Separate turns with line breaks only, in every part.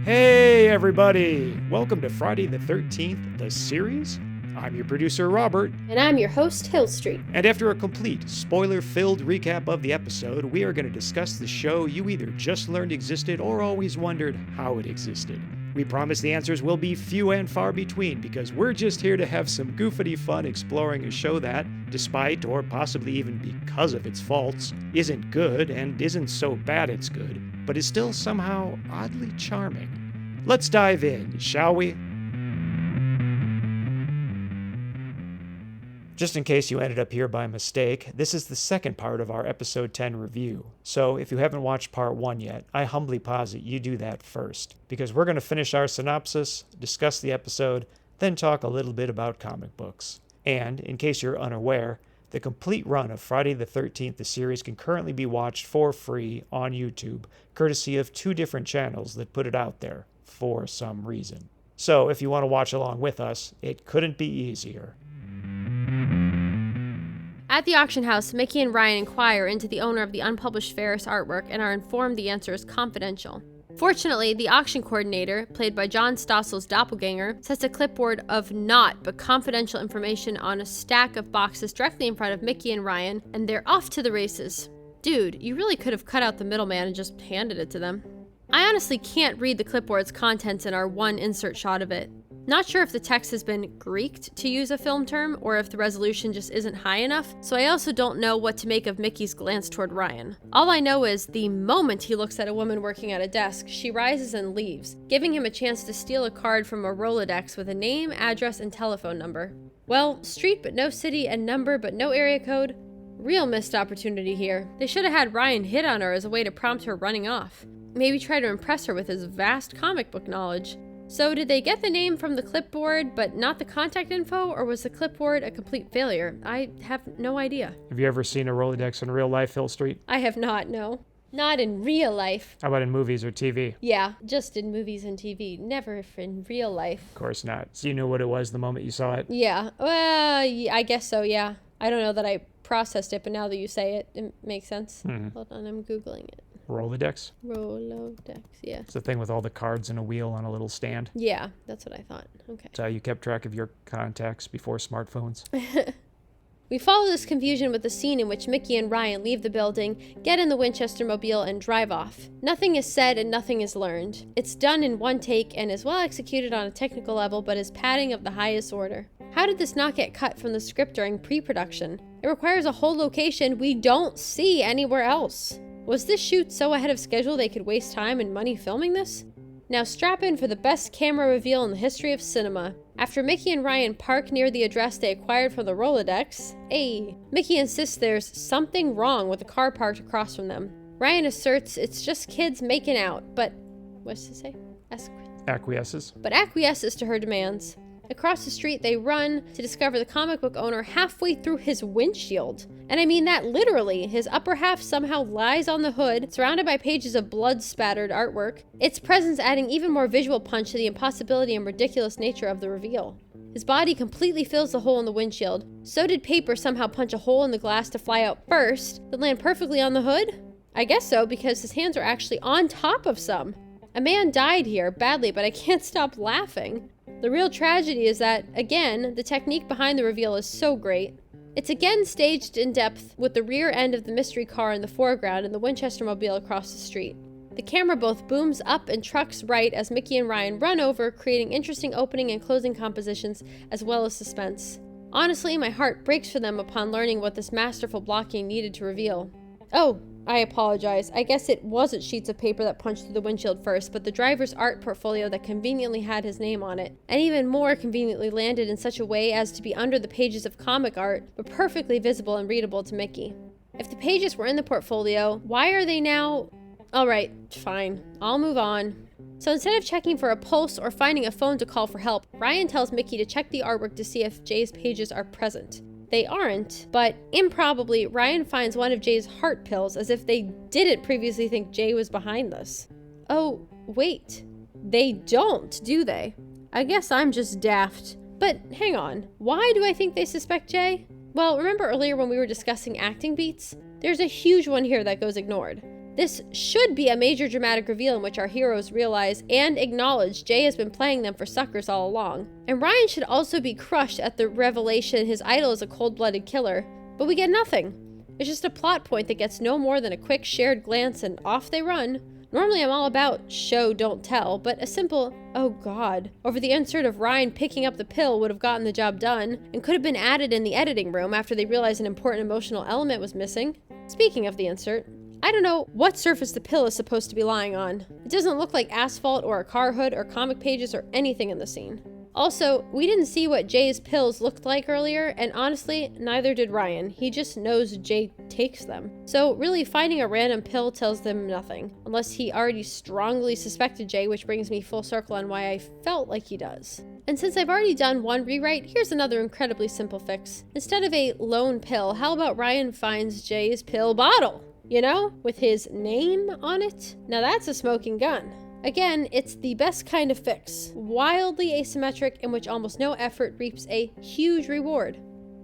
Hey everybody! Welcome to Friday the 13th, the series. I'm your producer, Robert.
And I'm your host, Hill Street.
And after a complete, spoiler-filled recap of the episode, we are going to discuss the show you either just learned existed or always wondered how it existed. We promise the answers will be few and far between because we're just here to have some goofity fun exploring a show that, despite or possibly even because of its faults, isn't good and isn't so bad it's good, but is still somehow oddly charming. Let's dive in, shall we? Just in case you ended up here by mistake, this is the second part of our episode 10 review. So if you haven't watched part 1 yet, I humbly posit you do that first, because we're going to finish our synopsis, discuss the episode, then talk a little bit about comic books. And, in case you're unaware, the complete run of Friday the 13th, the series, can currently be watched for free on YouTube, courtesy of 2 different channels that put it out there, for some reason. So if you want to watch along with us, it couldn't be easier.
At the auction house, Mickey and Ryan inquire into the owner of the unpublished Ferris artwork and are informed the answer is confidential. Fortunately, the auction coordinator, played by John Stossel's doppelganger, sets a clipboard of not but confidential information on a stack of boxes directly in front of Mickey and Ryan, and they're off to the races. Dude, you really could have cut out the middleman and just handed it to them. I honestly can't read the clipboard's contents in our one insert shot of it. Not sure if the text has been Greeked, to use a film term, or if the resolution just isn't high enough, so I also don't know what to make of Mickey's glance toward Ryan. All I know is the moment he looks at a woman working at a desk, she rises and leaves, giving him a chance to steal a card from a Rolodex with a name, address, and telephone number. Well, street but no city and number but no area code? Real missed opportunity here. They should have had Ryan hit on her as a way to prompt her running off. Maybe try to impress her with his vast comic book knowledge. So did they get the name from the clipboard but not the contact info, or was the clipboard a complete failure? I have no idea.
Have you ever seen a Rolodex in real life, Hill Street?
I have not, no. Not in real life.
How about in movies or TV?
Yeah, just in movies and TV. Never in real life.
Of course not. So you knew what it was the moment you saw it?
Yeah, well, I guess so, yeah. I don't know that I processed it, but now that you say it, it makes sense. Hold on, I'm Googling it.
Rolodex?
Rolodex, yeah.
It's the thing with all the cards and a wheel on a little stand.
Yeah, that's what I thought. Okay.
It's how you kept track of your contacts before smartphones.
We follow this confusion with the scene in which Mickey and Ryan leave the building, get in the Winchester mobile, and drive off. Nothing is said and nothing is learned. It's done in one take and is well executed on a technical level, but is padding of the highest order. How did this not get cut from the script during pre-production? It requires a whole location we don't see anywhere else. Was this shoot so ahead of schedule they could waste time and money filming this? Now strap in for the best camera reveal in the history of cinema. After Mickey and Ryan park near the address they acquired from the Rolodex, Mickey insists there's something wrong with the car parked across from them. Ryan asserts it's just kids making out, but what's it say?
Acquiesces.
But acquiesces to her demands. Across the street, they run to discover the comic book owner halfway through his windshield. And I mean that literally. His upper half somehow lies on the hood, surrounded by pages of blood-spattered artwork, its presence adding even more visual punch to the impossibility and ridiculous nature of the reveal. His body completely fills the hole in the windshield. So did paper somehow punch a hole in the glass to fly out first, then land perfectly on the hood? I guess so, because his hands are actually on top of some. A man died here, badly, but I can't stop laughing. The real tragedy is that, again, the technique behind the reveal is so great. It's again staged in depth with the rear end of the mystery car in the foreground and the Winchester mobile across the street. The camera both booms up and trucks right as Mickey and Ryan run over, creating interesting opening and closing compositions as well as suspense. Honestly, my heart breaks for them upon learning what this masterful blocking needed to reveal. Oh, I apologize. I guess it wasn't sheets of paper that punched through the windshield first, but the driver's art portfolio that conveniently had his name on it, and even more conveniently landed in such a way as to be under the pages of comic art, but perfectly visible and readable to Mickey. If the pages were in the portfolio, why are they now... Alright, fine. I'll move on. So instead of checking for a pulse or finding a phone to call for help, Ryan tells Mickey to check the artwork to see if Jay's pages are present. They aren't, but improbably, Ryan finds one of Jay's heart pills as if they didn't previously think Jay was behind this. Oh, wait. They don't, do they? I guess I'm just daft. But hang on, why do I think they suspect Jay? Well, remember earlier when we were discussing acting beats? There's a huge one here that goes ignored. This should be a major dramatic reveal in which our heroes realize and acknowledge Jay has been playing them for suckers all along. And Ryan should also be crushed at the revelation his idol is a cold-blooded killer, but we get nothing. It's just a plot point that gets no more than a quick shared glance and off they run. Normally I'm all about show, don't tell, but a simple, oh god, over the insert of Ryan picking up the pill would have gotten the job done, and could have been added in the editing room after they realized an important emotional element was missing. Speaking of the insert, I don't know what surface the pill is supposed to be lying on. It doesn't look like asphalt or a car hood or comic pages or anything in the scene. Also, we didn't see what Jay's pills looked like earlier, and honestly, neither did Ryan. He just knows Jay takes them. So really, finding a random pill tells them nothing, unless he already strongly suspected Jay, which brings me full circle on why I felt like he does. And since I've already done one rewrite, here's another incredibly simple fix. Instead of a lone pill, how about Ryan finds Jay's pill bottle? You know, with his name on it? Now that's a smoking gun. Again, it's the best kind of fix, wildly asymmetric in which almost no effort reaps a huge reward.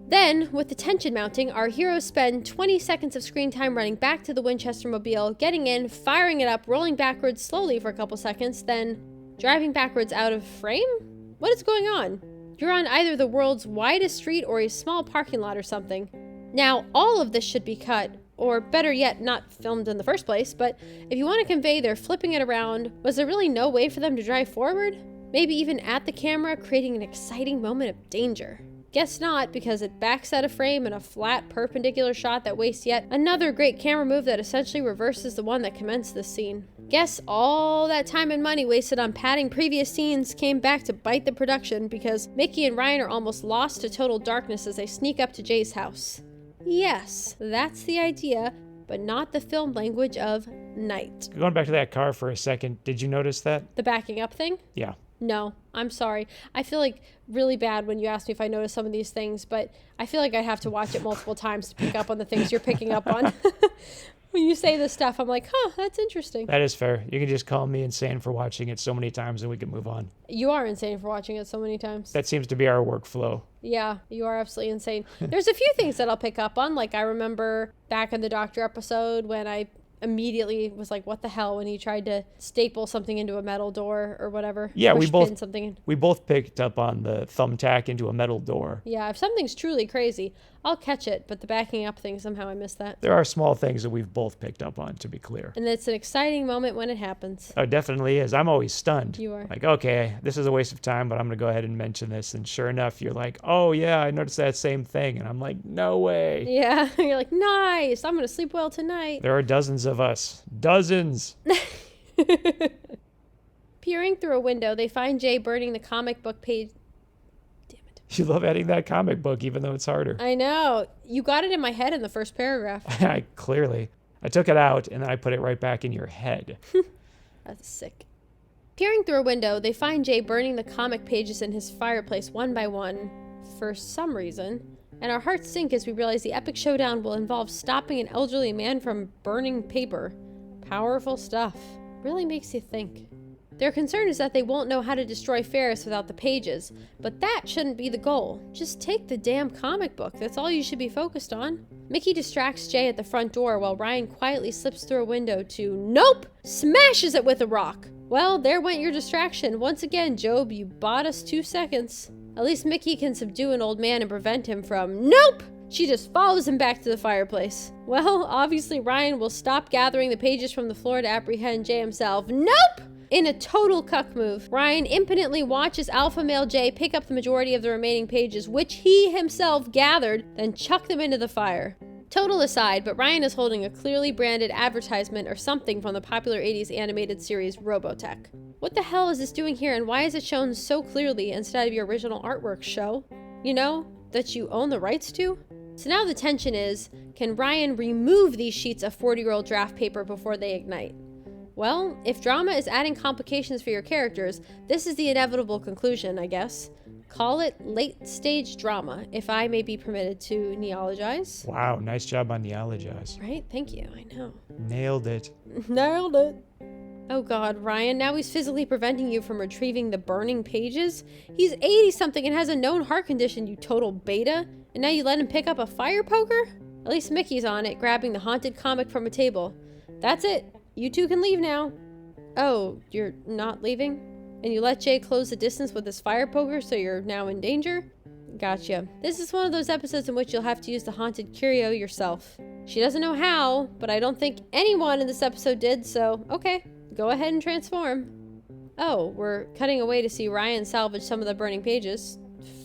Then, with the tension mounting, our heroes spend 20 seconds of screen time running back to the Winchester Mobile, getting in, firing it up, rolling backwards slowly for a couple seconds, then driving backwards out of frame? What is going on? You're on either the world's widest street or a small parking lot or something. Now, all of this should be cut, or better yet, not filmed in the first place, but if you want to convey they're flipping it around, was there really no way for them to drive forward? Maybe even at the camera, creating an exciting moment of danger. Guess not, because it backs out of frame in a flat, perpendicular shot that wastes yet another great camera move that essentially reverses the one that commenced this scene. Guess all that time and money wasted on padding previous scenes came back to bite the production, because Mickey and Ryan are almost lost to total darkness as they sneak up to Jay's house. Yes, that's the idea, but not the film language of night.
Going back to that car for a second, did you notice that?
The backing up thing?
Yeah.
No, I'm sorry. I feel like really bad when you ask me if I notice some of these things, but I feel like I'd have to watch it multiple times to pick up on the things you're picking up on. When you say this stuff, I'm like, huh, that's interesting.
That is fair. You can just call me insane for watching it so many times and we can move on.
You are insane for watching it so many times.
That seems to be our workflow.
Yeah, you are absolutely insane. There's a few things that I'll pick up on. Like I remember back in the doctor episode when I immediately was like, what the hell, when he tried to staple something into a metal door or whatever.
Yeah, we both picked up on the thumbtack into a metal door.
Yeah, if something's truly crazy, I'll catch it, but the backing up thing, somehow I missed that.
There are small things that we've both picked up on, to be clear.
And it's an exciting moment when it happens.
Oh, it definitely is. I'm always stunned.
You are.
Like, okay, this is a waste of time, but I'm going to go ahead and mention this. And sure enough, you're like, oh yeah, I noticed that same thing. And I'm like, no way.
Yeah, you're like, nice, I'm going to sleep well tonight.
There are dozens of us. Dozens.
Peering through a window, they find Jay burning the comic book page.
You love adding that comic book, even though it's harder.
I know. You got it in my head in the first paragraph.
Clearly. I took it out, and then I put it right back in your head.
That's sick. Peering through a window, they find Jay burning the comic pages in his fireplace one by one, for some reason. And our hearts sink as we realize the epic showdown will involve stopping an elderly man from burning paper. Powerful stuff. Really makes you think. Their concern is that they won't know how to destroy Ferris without the pages, but that shouldn't be the goal. Just take the damn comic book, that's all you should be focused on. Mickey distracts Jay at the front door while Ryan quietly slips through a window to, nope! Smashes it with a rock! Well, there went your distraction. Once again, Job, you bought us 2 seconds. At least Mickey can subdue an old man and prevent him from, nope! She just follows him back to the fireplace. Well, obviously Ryan will stop gathering the pages from the floor to apprehend Jay himself. Nope! In a total cuck move, Ryan impotently watches alpha male Jay pick up the majority of the remaining pages, which he himself gathered, then chuck them into the fire. Total aside, but Ryan is holding a clearly branded advertisement or something from the popular 80s animated series Robotech. What the hell is this doing here, and why is it shown so clearly instead of your original artwork show? You know, that you own the rights to? So now the tension is, can Ryan remove these sheets of 40-year-old draft paper before they ignite? Well, if drama is adding complications for your characters, this is the inevitable conclusion, I guess. Call it late-stage drama, if I may be permitted to neologize.
Wow, nice job on neologize.
Right? Thank you, I know.
Nailed it.
Nailed it. Oh god, Ryan, now he's physically preventing you from retrieving the burning pages? He's 80-something and has a known heart condition, you total beta? And now you let him pick up a fire poker? At least Mickey's on it, grabbing the haunted comic from a table. That's it. You two can leave now. Oh, you're not leaving? And you let Jay close the distance with his fire poker, so you're now in danger? Gotcha. This is one of those episodes in which you'll have to use the haunted curio yourself. She doesn't know how, but I don't think anyone in this episode did, so okay, go ahead and transform. Oh, we're cutting away to see Ryan salvage some of the burning pages.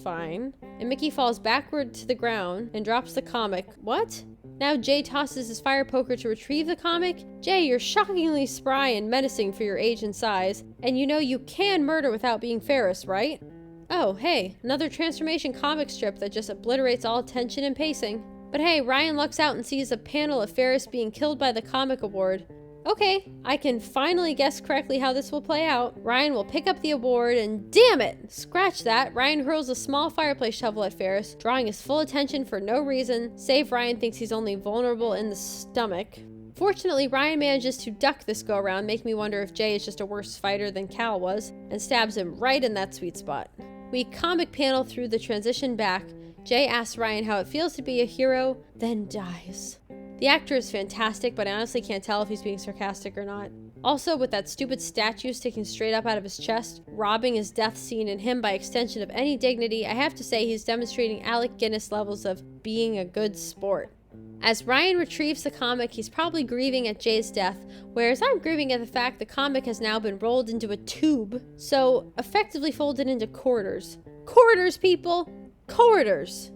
Fine. And Mickey falls backward to the ground and drops the comic. What? Now Jay tosses his fire poker to retrieve the comic. Jay, you're shockingly spry and menacing for your age and size, and you know you can murder without being Ferris, right? Oh, hey, another transformation comic strip that just obliterates all tension and pacing. But hey, Ryan looks out and sees a panel of Ferris being killed by the comic award. Okay, I can finally guess correctly how this will play out. Ryan will pick up the award and damn it! Scratch that, Ryan hurls a small fireplace shovel at Ferris, drawing his full attention for no reason, save Ryan thinks he's only vulnerable in the stomach. Fortunately, Ryan manages to duck this go-around, making me wonder if Jay is just a worse fighter than Cal was, and stabs him right in that sweet spot. We comic panel through the transition back. Jay asks Ryan how it feels to be a hero, then dies. The actor is fantastic, but I honestly can't tell if he's being sarcastic or not. Also, with that stupid statue sticking straight up out of his chest, robbing his death scene and him by extension of any dignity, I have to say he's demonstrating Alec Guinness levels of being a good sport. As Ryan retrieves the comic, he's probably grieving at Jay's death, whereas I'm grieving at the fact the comic has now been rolled into a tube, so effectively folded into quarters. Quarters, people! Quarters!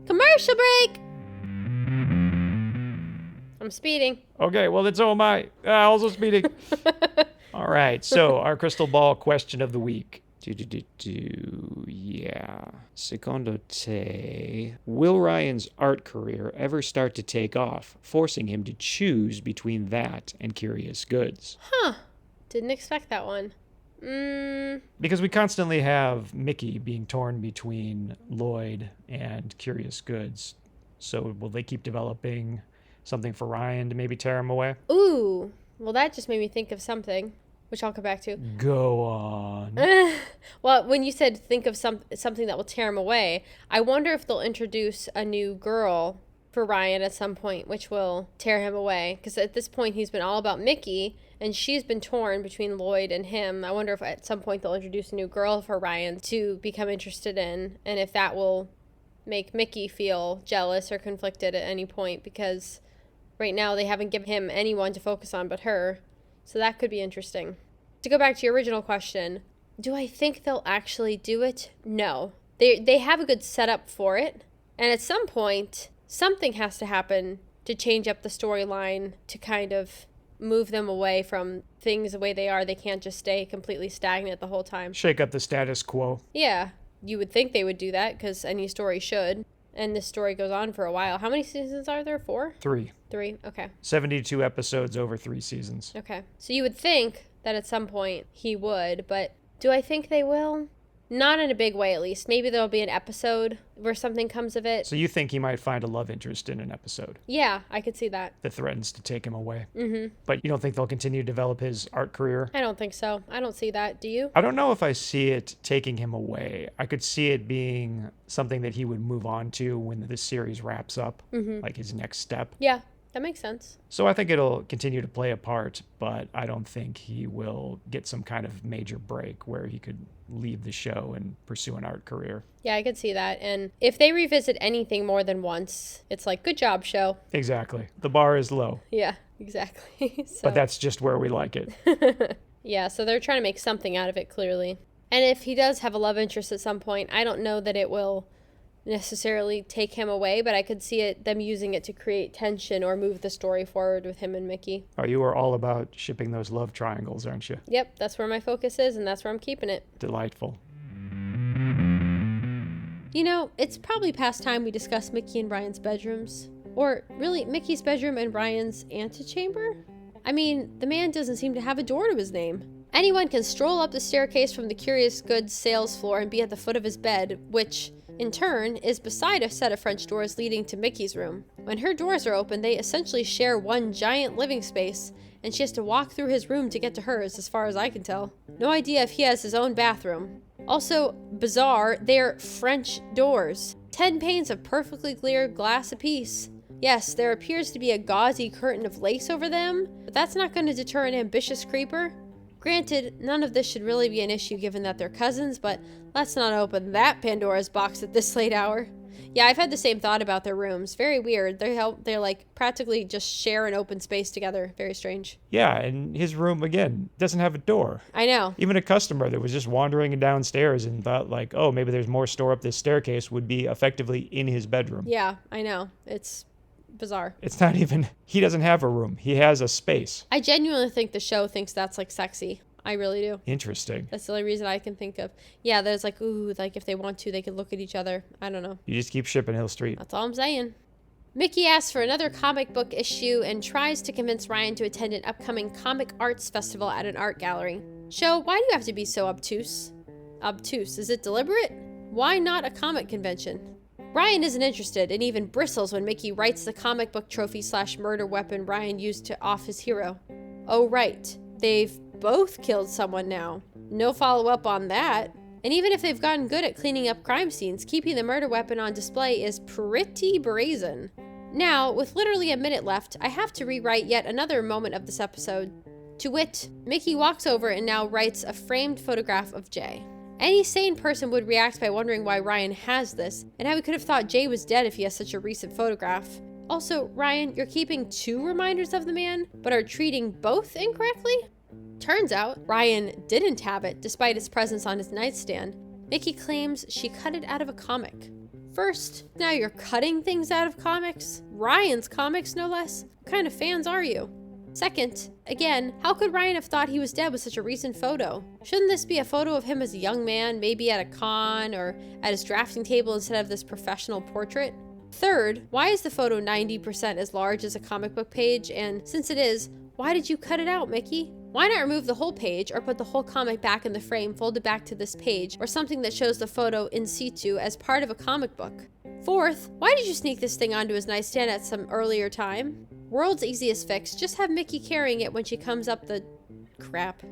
Commercial break! I'm speeding.
Okay, well, then so am I. Also speeding. All right, so our crystal ball question of the week. Yeah. Secondo te, will Ryan's art career ever start to take off, forcing him to choose between that and Curious Goods?
Huh. Didn't expect that one.
Because we constantly have Mickey being torn between Lloyd and Curious Goods. So will they keep developing something for Ryan to maybe tear him away?
Ooh. Well, that just made me think of something, which I'll come back to.
Go on.
Well, when you said think of something that will tear him away, I wonder if they'll introduce a new girl for Ryan at some point, which will tear him away. Because at this point, he's been all about Mickey, and she's been torn between Lloyd and him. I wonder if at some point they'll introduce a new girl for Ryan to become interested in, and if that will make Mickey feel jealous or conflicted at any point, because right now they haven't given him anyone to focus on but her. So that could be interesting. To go back to your original question, do I think they'll actually do it? No. They have a good setup for it. And at some point, something has to happen to change up the storyline to kind of move them away from things the way they are. They can't just stay completely stagnant the whole time.
Shake up the status quo.
Yeah. You would think they would do that because any story should. And this story goes on for a while. How many seasons are there? 4?
3.
3? Okay.
72 episodes over 3 seasons.
Okay. So you would think that at some point he would, but do I think they will? Not in a big way, at least. Maybe there'll be an episode where something comes of it.
So you think he might find a love interest in an episode?
Yeah, I could see that.
That threatens to take him away.
Mm-hmm.
But you don't think they'll continue to develop his art career?
I don't think so. I don't see that. Do you?
I don't know if I see it taking him away. I could see it being something that he would move on to when this series wraps up, like his next step.
Yeah, that makes sense.
So I think it'll continue to play a part, but I don't think he will get some kind of major break where he could leave the show and pursue an art career.
Yeah, I could see that. And if they revisit anything more than once, it's like, good job, show.
Exactly. The bar is low.
Yeah, exactly. So.
But that's just where we like it.
Yeah, so they're trying to make something out of it, clearly. And if he does have a love interest at some point, I don't know that it will necessarily take him away, but I could see them using it to create tension or move the story forward with him and Mickey.
Oh, you are all about shipping those love triangles, aren't you?
Yep, that's where my focus is, and that's where I'm keeping it.
Delightful.
You know, it's probably past time we discuss Mickey and Ryan's bedrooms. Or, really, Mickey's bedroom and Ryan's antechamber? I mean, the man doesn't seem to have a door to his name. Anyone can stroll up the staircase from the Curious Goods sales floor and be at the foot of his bed, which, in turn, is beside a set of French doors leading to Mickey's room. When her doors are open, they essentially share one giant living space, and she has to walk through his room to get to hers, as far as I can tell. No idea if he has his own bathroom. Also, bizarre, they're French doors. 10 panes of perfectly clear glass apiece. Yes, there appears to be a gauzy curtain of lace over them, but that's not going to deter an ambitious creeper. Granted, none of this should really be an issue given that they're cousins, but let's not open that Pandora's box at this late hour. Yeah, I've had the same thought about their rooms. Very weird. They're like practically just share an open space together. Very strange.
Yeah, and his room, again, doesn't have a door.
I know.
Even a customer that was just wandering downstairs and thought like, oh, maybe there's more store up this staircase would be effectively in his bedroom.
Yeah, I know. It's bizarre.
It's not even, he doesn't have a room. He has a space.
I genuinely think the show thinks that's like sexy. I really do.
Interesting.
That's the only reason I can think of. Yeah, there's like, ooh, like if they want to, they could look at each other. I don't know.
You just keep shipping Hill Street.
That's all I'm saying. Mickey asks for another comic book issue and tries to convince Ryan to attend an upcoming comic arts festival at an art gallery. Show, why do you have to be so obtuse? Obtuse, is it deliberate? Why not a comic convention? Ryan isn't interested and even bristles when Mickey writes the comic book trophy/murder weapon Ryan used to off his hero. Oh right, they've both killed someone now. No follow-up on that. And even if they've gotten good at cleaning up crime scenes, keeping the murder weapon on display is pretty brazen. Now, with literally a minute left, I have to rewrite yet another moment of this episode. To wit, Mickey walks over and now writes a framed photograph of Jay. Any sane person would react by wondering why Ryan has this, and how he could have thought Jay was dead if he has such a recent photograph. Also, Ryan, you're keeping 2 reminders of the man, but are treating both incorrectly? Turns out, Ryan didn't have it, despite its presence on his nightstand. Mickey claims she cut it out of a comic. First, now you're cutting things out of comics? Ryan's comics, no less? What kind of fans are you? Second, again, how could Ryan have thought he was dead with such a recent photo? Shouldn't this be a photo of him as a young man, maybe at a con or at his drafting table instead of this professional portrait? Third, why is the photo 90% as large as a comic book page? And since it is, why did you cut it out, Mickey? Why not remove the whole page or put the whole comic back in the frame folded back to this page or something that shows the photo in situ as part of a comic book? Fourth, why did you sneak this thing onto his nightstand at some earlier time? World's easiest fix, just have Mickey carrying it when she comes up the crap.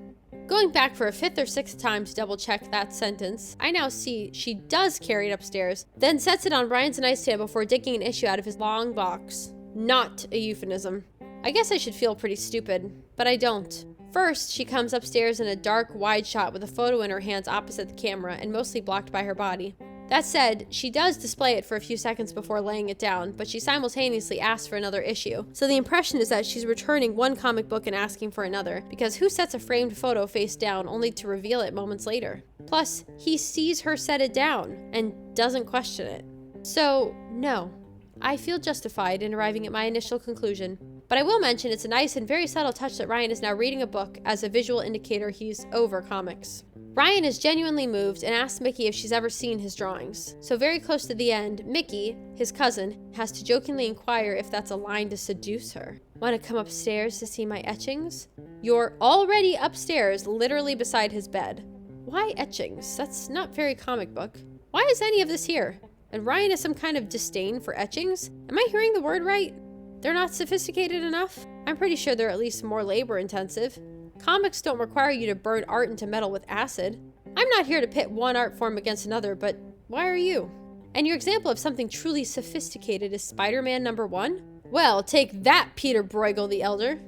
Going back for a 5th or 6th time to double check that sentence, I now see she does carry it upstairs, then sets it on Ryan's nightstand before digging an issue out of his long box. Not a euphemism. I guess I should feel pretty stupid, but I don't. First, she comes upstairs in a dark, wide shot with a photo in her hands opposite the camera and mostly blocked by her body. That said, she does display it for a few seconds before laying it down, but she simultaneously asks for another issue. So the impression is that she's returning one comic book and asking for another, because who sets a framed photo face down only to reveal it moments later? Plus, he sees her set it down and doesn't question it. So, no. I feel justified in arriving at my initial conclusion. But I will mention it's a nice and very subtle touch that Ryan is now reading a book as a visual indicator he's over comics. Ryan is genuinely moved and asks Mickey if she's ever seen his drawings. So very close to the end, Mickey, his cousin, has to jokingly inquire if that's a line to seduce her. Want to come upstairs to see my etchings? You're already upstairs, literally beside his bed. Why etchings? That's not very comic book. Why is any of this here? And Ryan has some kind of disdain for etchings? Am I hearing the word right? They're not sophisticated enough? I'm pretty sure they're at least more labor intensive. Comics don't require you to burn art into metal with acid. I'm not here to pit one art form against another, but why are you? And your example of something truly sophisticated is Spider-Man #1? Well, take that, Peter Bruegel the Elder.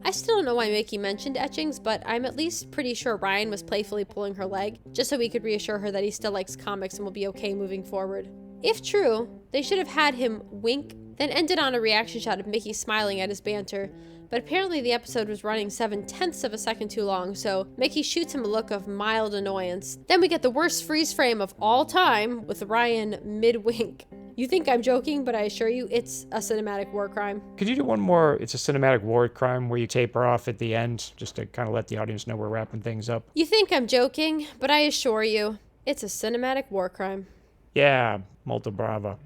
I still don't know why Mickey mentioned etchings, but I'm at least pretty sure Ryan was playfully pulling her leg, just so he could reassure her that he still likes comics and will be okay moving forward. If true, they should have had him wink, then ended on a reaction shot of Mickey smiling at his banter, but apparently the episode was running 7/10 of a second too long, so Mickey shoots him a look of mild annoyance. Then we get the worst freeze frame of all time with Ryan mid-wink. You think I'm joking, but I assure you it's a cinematic war crime.
Could you do one more, it's a cinematic war crime, where you taper off at the end, just to kind of let the audience know we're wrapping things up?
You think I'm joking, but I assure you, it's a cinematic war crime.
Yeah, molto brava.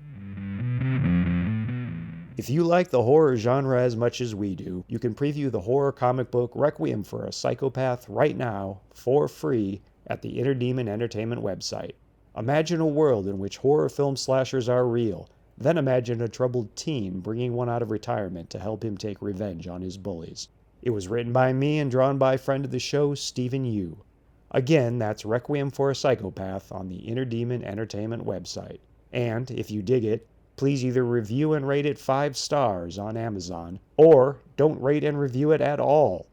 If you like the horror genre as much as we do, you can preview the horror comic book Requiem for a Psychopath right now, for free, at the Inner Demon Entertainment website. Imagine a world in which horror film slashers are real, then imagine a troubled teen bringing one out of retirement to help him take revenge on his bullies. It was written by me and drawn by friend of the show, Stephen Yu. Again, that's Requiem for a Psychopath on the Inner Demon Entertainment website. And, if you dig it, please either review and rate it 5 stars on Amazon, or don't rate and review it at all.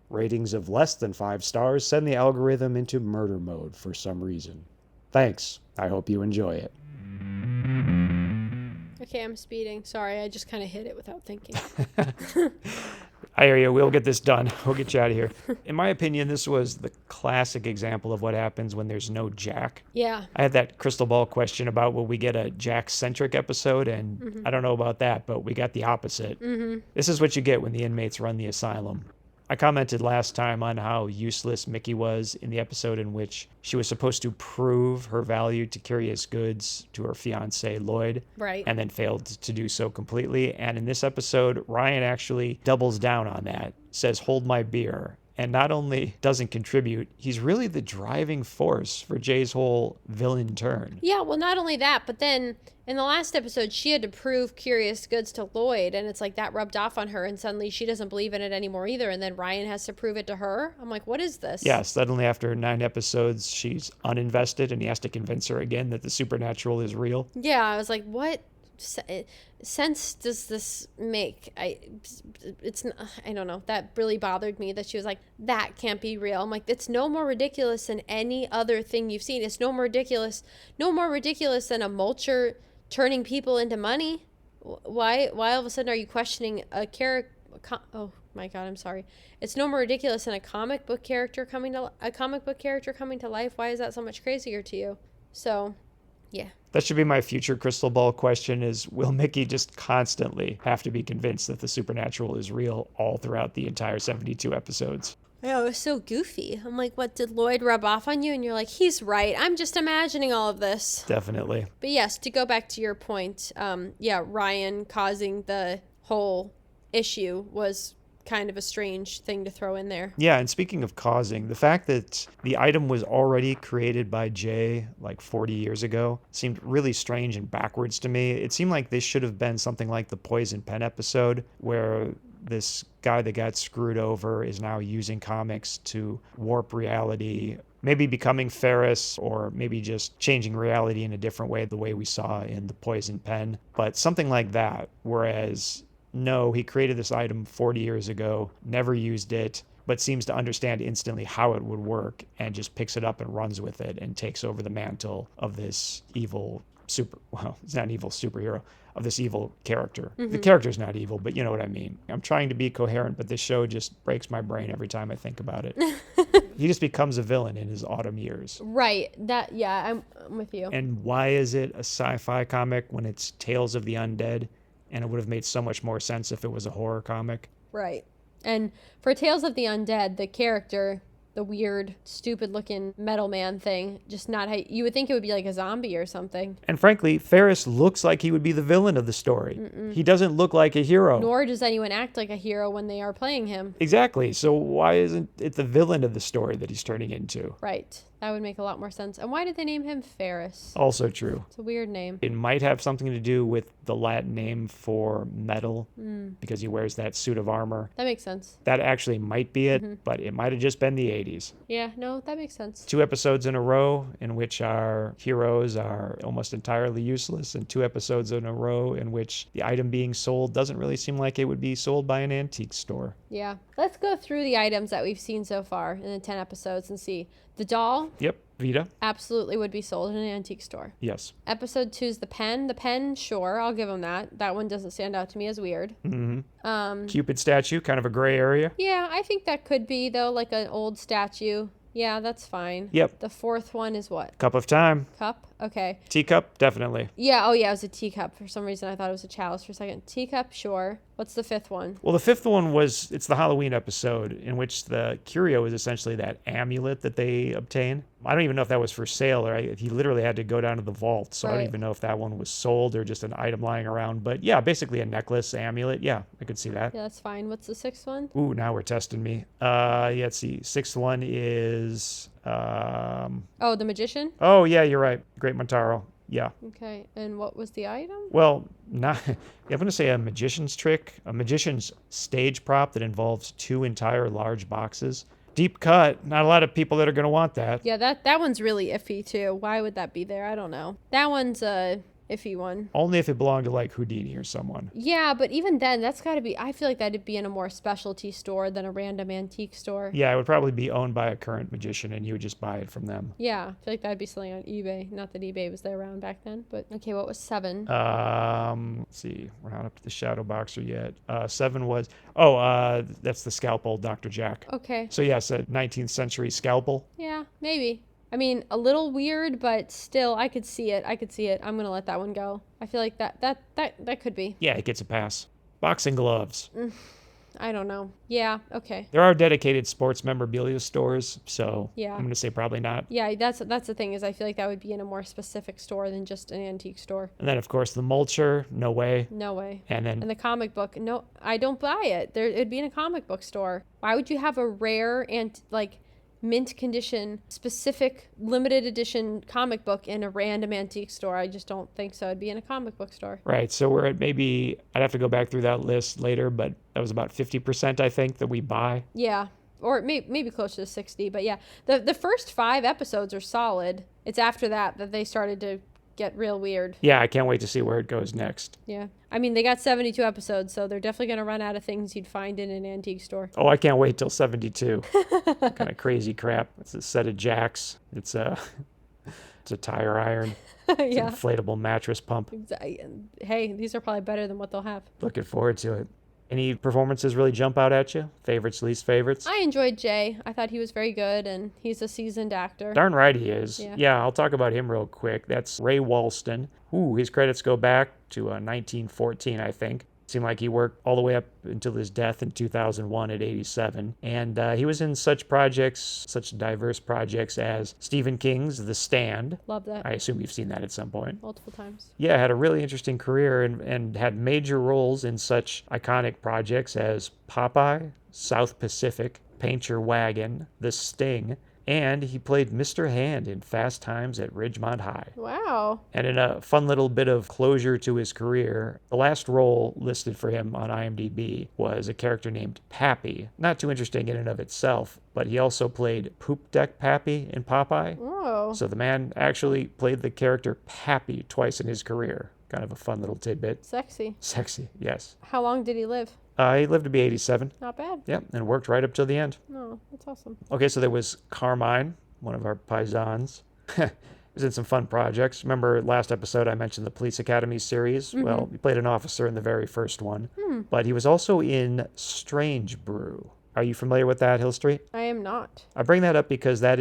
Ratings of less than 5 stars send the algorithm into murder mode for some reason. Thanks. I hope you enjoy it.
Okay, I'm speeding. Sorry, I just kind of hit it without thinking.
I hear you. We'll get this done. We'll get you out of here. In my opinion, this was the classic example of what happens when there's no Jack.
Yeah.
I had that crystal ball question about will we get a Jack-centric episode, and I don't know about that, but we got the opposite. This is what you get when the inmates run the asylum. I commented last time on how useless Mickey was in the episode in which she was supposed to prove her value to curious goods to her fiancé, Lloyd,
Right.
and then failed to do so completely. And in this episode, Ryan actually doubles down on that, says, hold my beer. And not only doesn't contribute, he's really the driving force for Jay's whole villain turn.
Yeah, well, not only that, but then in the last episode, she had to prove curious goods to Lloyd, and it's like that rubbed off on her, and suddenly she doesn't believe in it anymore either, and then Ryan has to prove it to her. I'm like, what is this?
Yeah, suddenly after 9 episodes, she's uninvested, and he has to convince her again that the supernatural is real.
Yeah, I was like, what sense does this make? I don't know. That really bothered me that she was like, that can't be real. I'm like, it's no more ridiculous than any other thing you've seen. It's no more ridiculous than a mulcher turning people into money. Why all of a sudden are you questioning a character? Oh my God, I'm sorry. It's no more ridiculous than a comic book character coming to life. Why is that so much crazier to you? So, yeah.
That should be my future crystal ball question is, will Mickey just constantly have to be convinced that the supernatural is real all throughout the entire 72 episodes?
Yeah, it was so goofy. I'm like, what, did Lloyd rub off on you? And you're like, he's right. I'm just imagining all of this.
Definitely.
But yes, to go back to your point, Ryan causing the whole issue was kind of a strange thing to throw in there.
Yeah, and speaking of causing, the fact that the item was already created by Jay like 40 years ago seemed really strange and backwards to me. It seemed like this should have been something like the Poison Pen episode, where this guy that got screwed over is now using comics to warp reality, maybe becoming Ferris, or maybe just changing reality in a different way, the way we saw in the Poison Pen. But something like that, whereas no, he created this item 40 years ago, never used it, but seems to understand instantly how it would work and just picks it up and runs with it and takes over the mantle of this evil it's not an evil superhero, of this evil character. The character's not evil, but you know what I mean. I'm trying to be coherent, but this show just breaks my brain every time I think about it. He just becomes a villain in his autumn years.
Right. I'm with you.
And why is it a sci-fi comic when it's Tales of the Undead? And it would have made so much more sense if it was a horror comic.
Right. And for Tales of the Undead, the character, the weird, stupid-looking metal man thing, just not how you would think it would be like a zombie or something.
And frankly, Ferris looks like he would be the villain of the story. He doesn't look like a hero.
Nor does anyone act like a hero when they are playing him.
Exactly. So why isn't it the villain of the story that he's turning into?
Right. That would make a lot more sense. And why did they name him Ferris?
Also true.
It's a weird name.
It might have something to do with the Latin name for metal, because he wears that suit of armor.
That makes sense.
That actually might be it, but it might have just been the 80s.
Yeah, no, that makes sense.
2 episodes in a row in which our heroes are almost entirely useless, and 2 episodes in a row in which the item being sold doesn't really seem like it would be sold by an antique store.
Yeah. Let's go through the items that we've seen so far in the 10 episodes and see. The doll.
Yep. Vita?
Absolutely would be sold in an antique store.
Yes.
Episode 2 is the pen. The pen, sure, I'll give him that. That one doesn't stand out to me as weird.
Cupid statue, kind of a gray area.
Yeah, I think that could be, though, like an old statue. Yeah, that's fine.
Yep.
The 4th one is what?
Cup of time.
Cup? Okay.
Teacup, definitely.
Yeah, it was a teacup. For some reason, I thought it was a chalice for a second. Teacup, sure. What's the 5th one?
Well, the 5th one it's the Halloween episode in which the curio is essentially that amulet that they obtain. I don't even know if that was for sale, or he literally had to go down to the vault, so I don't even know if that one was sold or just an item lying around. But yeah, basically a necklace, amulet. Yeah, I could see that.
Yeah, that's fine. What's the 6th one?
Ooh, now we're testing me. Let's see. 6th one is...
the magician?
Oh, yeah, you're right. Great Montaro. Yeah.
Okay, and what was the item?
Well, I'm going to say a magician's trick, a magician's stage prop that involves 2 entire large boxes. Deep cut. Not a lot of people that are going to want that.
Yeah, that one's really iffy, too. Why would that be there? I don't know. That one's iffy one.
Only if it belonged to like Houdini or someone.
Yeah, but even then, that's got to be, I feel like that'd be in a more specialty store than a random antique store.
Yeah, it would probably be owned by a current magician and you would just buy it from them.
Yeah, I feel like that'd be something on eBay. Not that eBay was there around back then, but okay, what was 7?
Let's see. We're not up to the Shadow Boxer yet. 7 was, that's the scalpel, Dr. Jack.
Okay.
So yes, a 19th century scalpel.
Yeah, maybe. I mean, a little weird, but still, I could see it. I'm gonna let that one go. I feel like that could be.
Yeah, it gets a pass. Boxing gloves.
I don't know. Yeah, okay.
There are dedicated sports memorabilia stores, so
Yeah.
I'm going to say probably not.
Yeah, that's the thing, is I feel like that would be in a more specific store than just an antique store.
And then, of course, the mulcher, no way.
No way.
And then
And the comic book, no, I don't buy it. It'd be in a comic book store. Why would you have a rare and like mint condition, specific, limited edition comic book in a random antique store? I just don't think so. It'd be in a comic book store.
Right, so we're at maybe, I'd have to go back through that list later, but that was about 50%, I think, that we buy.
Yeah, or maybe closer to 60, but yeah. The first 5 episodes are solid. It's after that they started to get real weird.
Yeah, I can't wait to see where it goes next.
Yeah. I mean, they got 72 episodes, so they're definitely going to run out of things you'd find in an antique store.
Oh, I can't wait till 72. Kind of crazy crap. It's a set of jacks. It's a tire iron. It's
Yeah.
an inflatable mattress pump.
Hey, these are probably better than what they'll have.
Looking forward to it. Any performances really jump out at you? Favorites, least favorites?
I enjoyed Jay. I thought he was very good, and he's a seasoned actor.
Darn right he is.
Yeah.
Yeah, I'll talk about him real quick. That's Ray Walston. Ooh, his credits go back to 1914, I think. Seemed like he worked all the way up until his death in 2001 at 87. And he was in such diverse projects as Stephen King's The Stand.
Love that.
I assume you've seen that at some point.
Multiple times.
Yeah, had a really interesting career and had major roles in such iconic projects as Popeye, South Pacific, Paint Your Wagon, The Sting, and he played Mr. Hand in Fast Times at Ridgemont High.
Wow.
And in a fun little bit of closure to his career, the last role listed for him on IMDb was a character named Pappy. Not too interesting in and of itself, but he also played Poop Deck Pappy in Popeye.
Oh.
So the man actually played the character Pappy twice in his career. Kind of a fun little tidbit.
Sexy.
Sexy, yes.
How long did he live?
He lived to be 87.
Not bad.
Yep, and worked right up till the end.
No, that's awesome.
Okay, so there was Carmine, one of our paisans. Was in some fun projects. Remember last episode I mentioned the Police Academy series?
Mm-hmm.
Well, he played an officer in the very first one. But he was also in Strange Brew. Are you familiar with that, Hill Street?
I am not.
I bring that up because I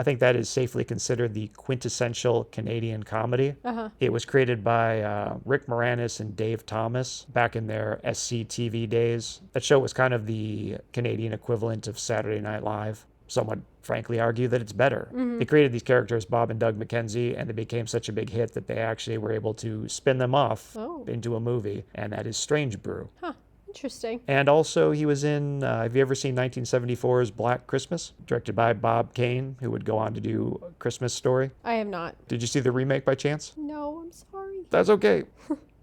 think that is safely considered the quintessential Canadian comedy.
Uh-huh.
It was created by Rick Moranis and Dave Thomas back in their SCTV days. That show was kind of the Canadian equivalent of Saturday Night Live. Some would frankly argue that it's better. They created these characters, Bob and Doug McKenzie, and they became such a big hit that they actually were able to spin them off into a movie, and that is Strange Brew.
Huh. Interesting.
And also he was in, have you ever seen 1974's Black Christmas? Directed by Bob Kane, who would go on to do A Christmas Story.
I have not.
Did you see the remake by chance?
No, I'm sorry.
That's okay.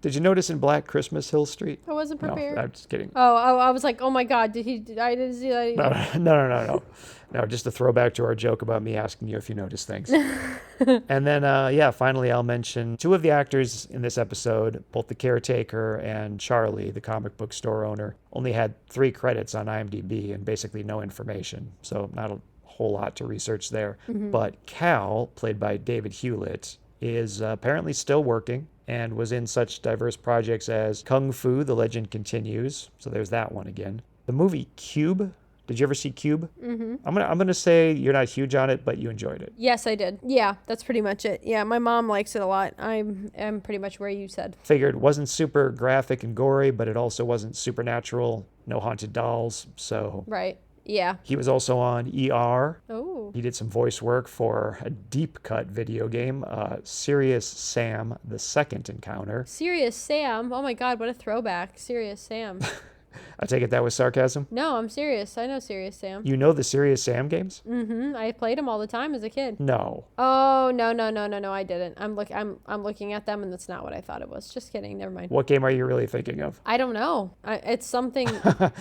Did you notice in Black Christmas, Hill Street?
I wasn't prepared.
No, I'm just kidding.
Oh, I was like, oh my God, I didn't see that either.
No. No, just a throwback to our joke about me asking you if you notice things. And then, finally, I'll mention 2 of the actors in this episode, both the caretaker and Charlie, the comic book store owner, only had 3 credits on IMDb and basically no information. So not a whole lot to research there. But Cal, played by David Hewlett, is apparently still working and was in such diverse projects as Kung Fu, The Legend Continues. So there's that one again. The movie Cube. Did you ever see Cube? Mm-hmm. I'm gonna say you're not huge on it, but you enjoyed it.
Yes, I did. Yeah, that's pretty much it. Yeah, my mom likes it a lot. I'm pretty much where you said.
Figured it wasn't super graphic and gory, but it also wasn't supernatural. No haunted dolls. So
Right. Yeah.
he was also on ER.
Oh.
He did some voice work for a deep cut video game, Serious Sam: The Second Encounter.
Serious Sam. Oh my God, what a throwback. Serious Sam.
I take it that was sarcasm?
No, I'm serious. I know Serious Sam.
You know the Serious Sam games?
Mm-hmm. I played them all the time as a kid.
No.
Oh, no, I didn't. I'm looking at them and that's not what I thought it was. Just kidding. Never mind.
What game are you really thinking of?
I don't know. It's something.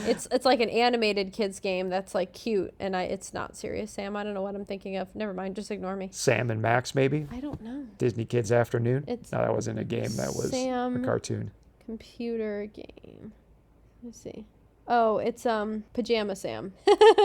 it's like an animated kids game that's like cute, and it's not Serious Sam. I don't know what I'm thinking of. Never mind. Just ignore me.
Sam and Max, maybe?
I don't know.
Disney Kids Afternoon?
It's
No, that wasn't a game. That was
Sam
a cartoon.
computer game. Let's see. Oh, it's Pajama Sam.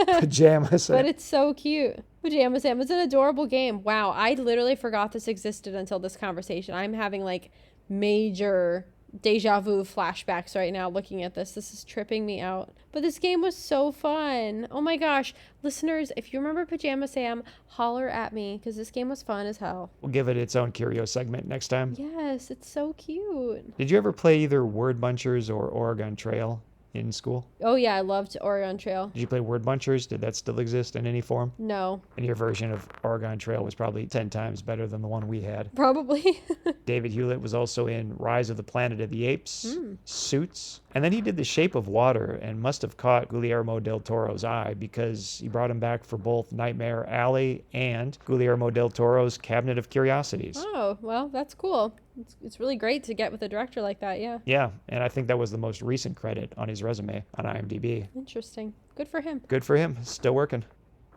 Pajama Sam.
But it's so cute. Pajama Sam. It's an adorable game. Wow, I literally forgot this existed until this conversation. I'm having like major deja vu flashbacks right now looking at this. This is tripping me out. But this game was so fun. Oh my gosh. Listeners, if you remember Pajama Sam, holler at me because this game was fun as hell.
We'll give it its own curio segment next time.
Yes, it's so cute.
Did you ever play either Word Bunchers or Oregon Trail in school?
Oh yeah, I loved Oregon Trail.
Did you play Word Bunchers? Did that still exist in any form?
No.
And your version of Oregon Trail was probably 10 times better than the one we had.
Probably.
David Hewlett was also in Rise of the Planet of the Apes, Suits, and then he did The Shape of Water and must have caught Guillermo del Toro's eye because he brought him back for both Nightmare Alley and Guillermo del Toro's Cabinet of Curiosities.
Oh, well, that's cool. It's really great to get with a director like that, yeah.
Yeah, and I think that was the most recent credit on his resume on IMDb.
Interesting. Good for him.
Good for him. Still working.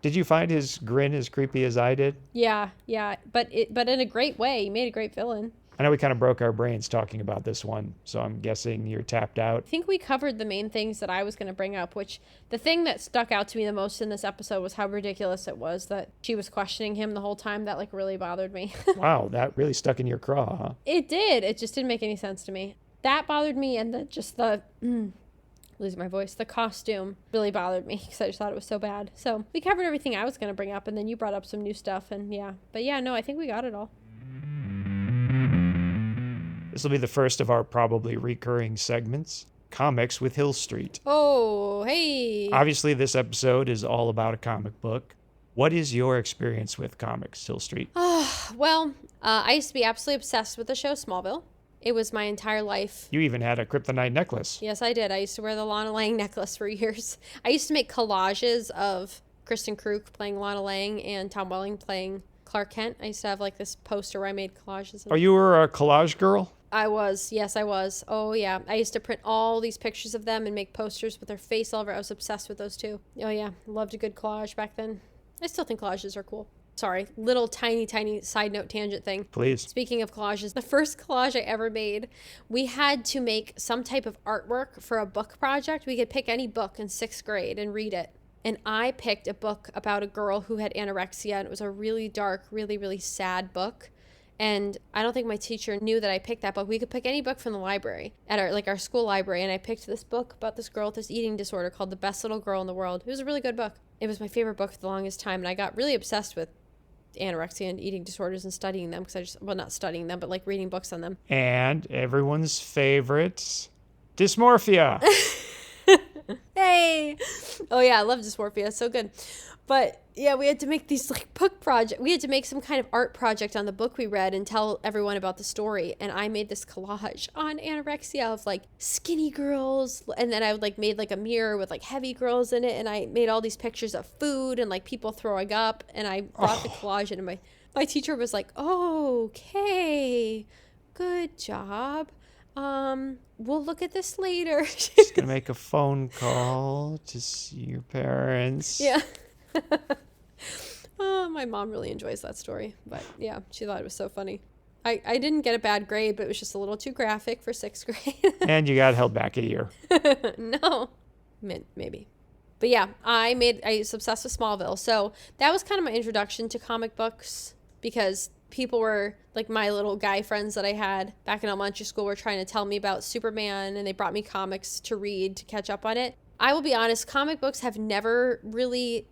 Did you find his grin as creepy as I did?
Yeah. But in a great way. He made a great villain.
I know we kind of broke our brains talking about this one, so I'm guessing you're tapped out.
I think we covered the main things that I was going to bring up, which the thing that stuck out to me the most in this episode was how ridiculous it was that she was questioning him the whole time. That like really bothered me.
Wow, that really stuck in your craw, huh?
It did. It just didn't make any sense to me. That bothered me, and losing my voice, the costume really bothered me because I just thought it was so bad. So we covered everything I was going to bring up, and then you brought up some new stuff, and yeah. But yeah, no, I think we got it all.
This will be the first of our probably recurring segments, Comics with Hill Street.
Oh, hey.
Obviously, this episode is all about a comic book. What is your experience with Comics, Hill Street?
Well, I used to be absolutely obsessed with the show Smallville. It was my entire life.
You even had a kryptonite necklace.
Yes, I did. I used to wear the Lana Lang necklace for years. I used to make collages of Kristen Krug playing Lana Lang and Tom Welling playing Clark Kent. I used to have like this poster where I made collages.
Oh, you were a collage girl?
I was. Yes, I was. Oh, yeah. I used to print all these pictures of them and make posters with their face all over. I was obsessed with those too. Oh, yeah. Loved a good collage back then. I still think collages are cool. Sorry, little tiny side note tangent thing.
Please.
Speaking of collages, the first collage I ever made, we had to make some type of artwork for a book project. We could pick any book in 6th grade and read it. And I picked a book about a girl who had anorexia, and it was a really dark, really sad book. And I don't think my teacher knew that I picked that book. We could pick any book from the library at our school library. And I picked this book about this girl with this eating disorder called The Best Little Girl in the World. It was a really good book. It was my favorite book for the longest time. And I got really obsessed with anorexia and eating disorders and studying them because not studying them, but like reading books on them.
And everyone's favorite, dysmorphia.
Hey! Oh yeah, I love dysmorphia. It's so good. But yeah, we had to make these like book project. We had to make some kind of art project on the book we read and tell everyone about the story. And I made this collage on anorexia of like skinny girls. And then I like made like a mirror with like heavy girls in it. And I made all these pictures of food and like people throwing up. And I brought the collage in, and my teacher was like, "Oh, okay, good job. We'll look at this later."
Just gonna make a phone call to see your parents.
Yeah. Oh, my mom really enjoys that story, but yeah, she thought it was so funny. I didn't get a bad grade, but it was just a little too graphic for 6th grade.
And you got held back a year.
No, maybe. But yeah, I was obsessed with Smallville. So that was kind of my introduction to comic books, because people were like my little guy friends that I had back in elementary school were trying to tell me about Superman, and they brought me comics to read to catch up on it. I will be honest, comic books I've never fully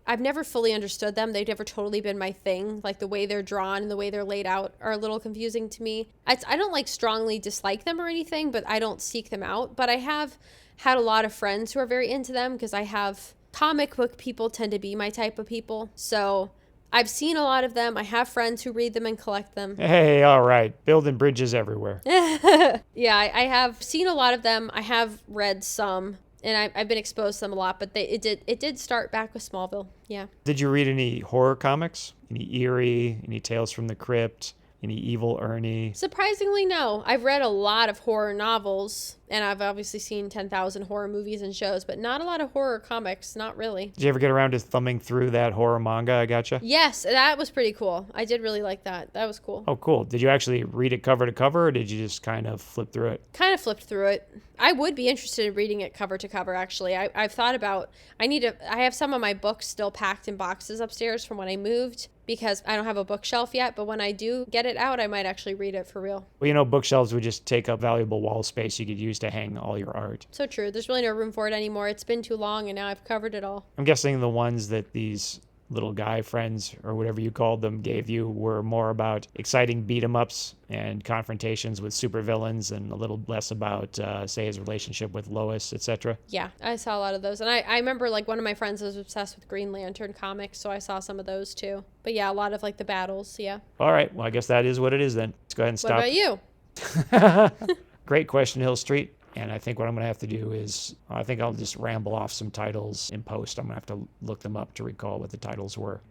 understood them. They've never totally been my thing. Like the way they're drawn and the way they're laid out are a little confusing to me. I don't like strongly dislike them or anything, but I don't seek them out. But I have had a lot of friends who are very into them because I have comic book people tend to be my type of people. So I've seen a lot of them. I have friends who read them and collect them.
Hey, all right. Building bridges everywhere.
Yeah, I have seen a lot of them. I have read some. and I've been exposed to them a lot, but it did start back with Smallville. Yeah.
Did you read any horror comics? Any Eerie? Any Tales from the Crypt? Any Evil Ernie?
Surprisingly, no. I've read a lot of horror novels, and I've obviously seen 10,000 horror movies and shows, but not a lot of horror comics. Not really.
Did you ever get around to thumbing through that horror manga I gotcha?
Yes, that was pretty cool. I did really like that. That was cool.
Oh, cool. Did you actually read it cover to cover, or did you just kind of flip through it?
Kind of flipped through it. I would be interested in reading it cover to cover, actually. I've thought about, I have some of my books still packed in boxes upstairs from when I moved, because I don't have a bookshelf yet, but when I do get it out, I might actually read it for real.
Well, bookshelves would just take up valuable wall space you could use to hang all your art.
So true. There's really no room for it anymore. It's been too long, and now I've covered it all.
I'm guessing the ones that these little guy friends, or whatever you called them, gave you were more about exciting beat-em-ups and confrontations with supervillains, and a little less about, say, his relationship with Lois, etc.
Yeah, I saw a lot of those. And I remember, like, one of my friends was obsessed with Green Lantern comics, so I saw some of those, too. But yeah, a lot of, like, the battles, yeah.
All right, well, I guess that is what it is then. Let's go ahead and stop.
What about you?
Great question, Hill Street. And I think what I'm going to have to do is, I think I'll just ramble off some titles in post. I'm going to have to look them up to recall what the titles were.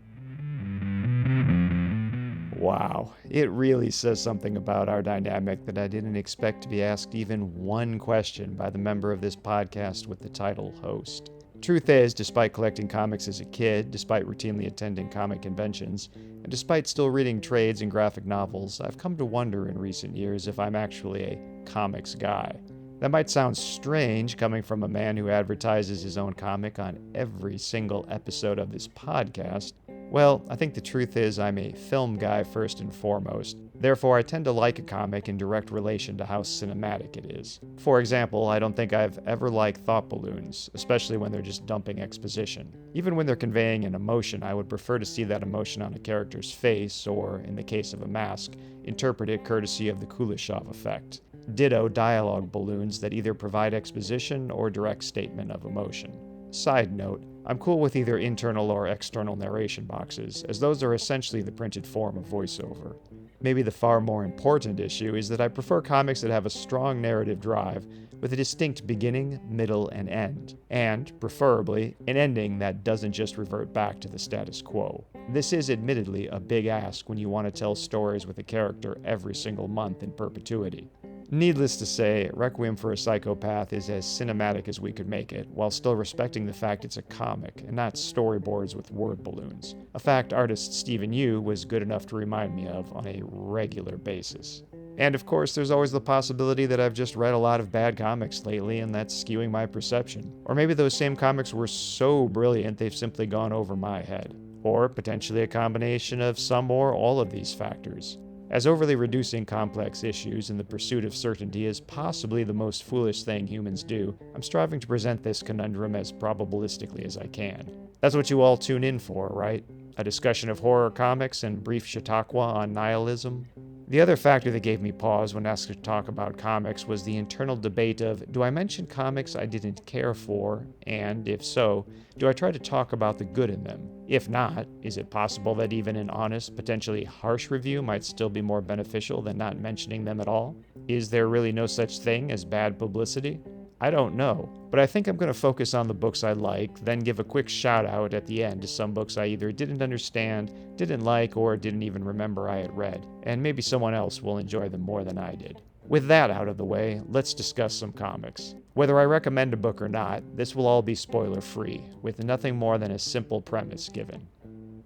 Wow, it really says something about our dynamic that I didn't expect to be asked even one question by the member of this podcast with the title host. Truth is, despite collecting comics as a kid, despite routinely attending comic conventions, and despite still reading trades and graphic novels, I've come to wonder in recent years if I'm actually a comics guy. That might sound strange coming from a man who advertises his own comic on every single episode of this podcast. Well, I think the truth is I'm a film guy first and foremost. Therefore, I tend to like a comic in direct relation to how cinematic it is. For example, I don't think I've ever liked thought balloons, especially when they're just dumping exposition. Even when they're conveying an emotion, I would prefer to see that emotion on a character's face, or, in the case of a mask, interpret it courtesy of the Kuleshov effect. Ditto dialogue balloons that either provide exposition or direct statement of emotion. Side note, I'm cool with either internal or external narration boxes, as those are essentially the printed form of voiceover. Maybe the far more important issue is that I prefer comics that have a strong narrative drive with a distinct beginning, middle, and end, and, preferably, an ending that doesn't just revert back to the status quo. This is admittedly a big ask when you want to tell stories with a character every single month in perpetuity. Needless to say, Requiem for a Psychopath is as cinematic as we could make it, while still respecting the fact it's a comic, and not storyboards with word balloons. A fact artist Stephen Yu was good enough to remind me of on a regular basis. And of course, there's always the possibility that I've just read a lot of bad comics lately, and that's skewing my perception. Or maybe those same comics were so brilliant they've simply gone over my head. Or potentially a combination of some or all of these factors. As overly reducing complex issues in the pursuit of certainty is possibly the most foolish thing humans do, I'm striving to present this conundrum as probabilistically as I can. That's what you all tune in for, right? A discussion of horror comics and brief Chautauqua on nihilism? The other factor that gave me pause when asked to talk about comics was the internal debate of, do I mention comics I didn't care for, and, if so, do I try to talk about the good in them? If not, is it possible that even an honest, potentially harsh review might still be more beneficial than not mentioning them at all? Is there really no such thing as bad publicity? I don't know, but I think I'm going to focus on the books I like, then give a quick shout out at the end to some books I either didn't understand, didn't like, or didn't even remember I had read, and maybe someone else will enjoy them more than I did. With that out of the way, let's discuss some comics. Whether I recommend a book or not, this will all be spoiler-free, with nothing more than a simple premise given.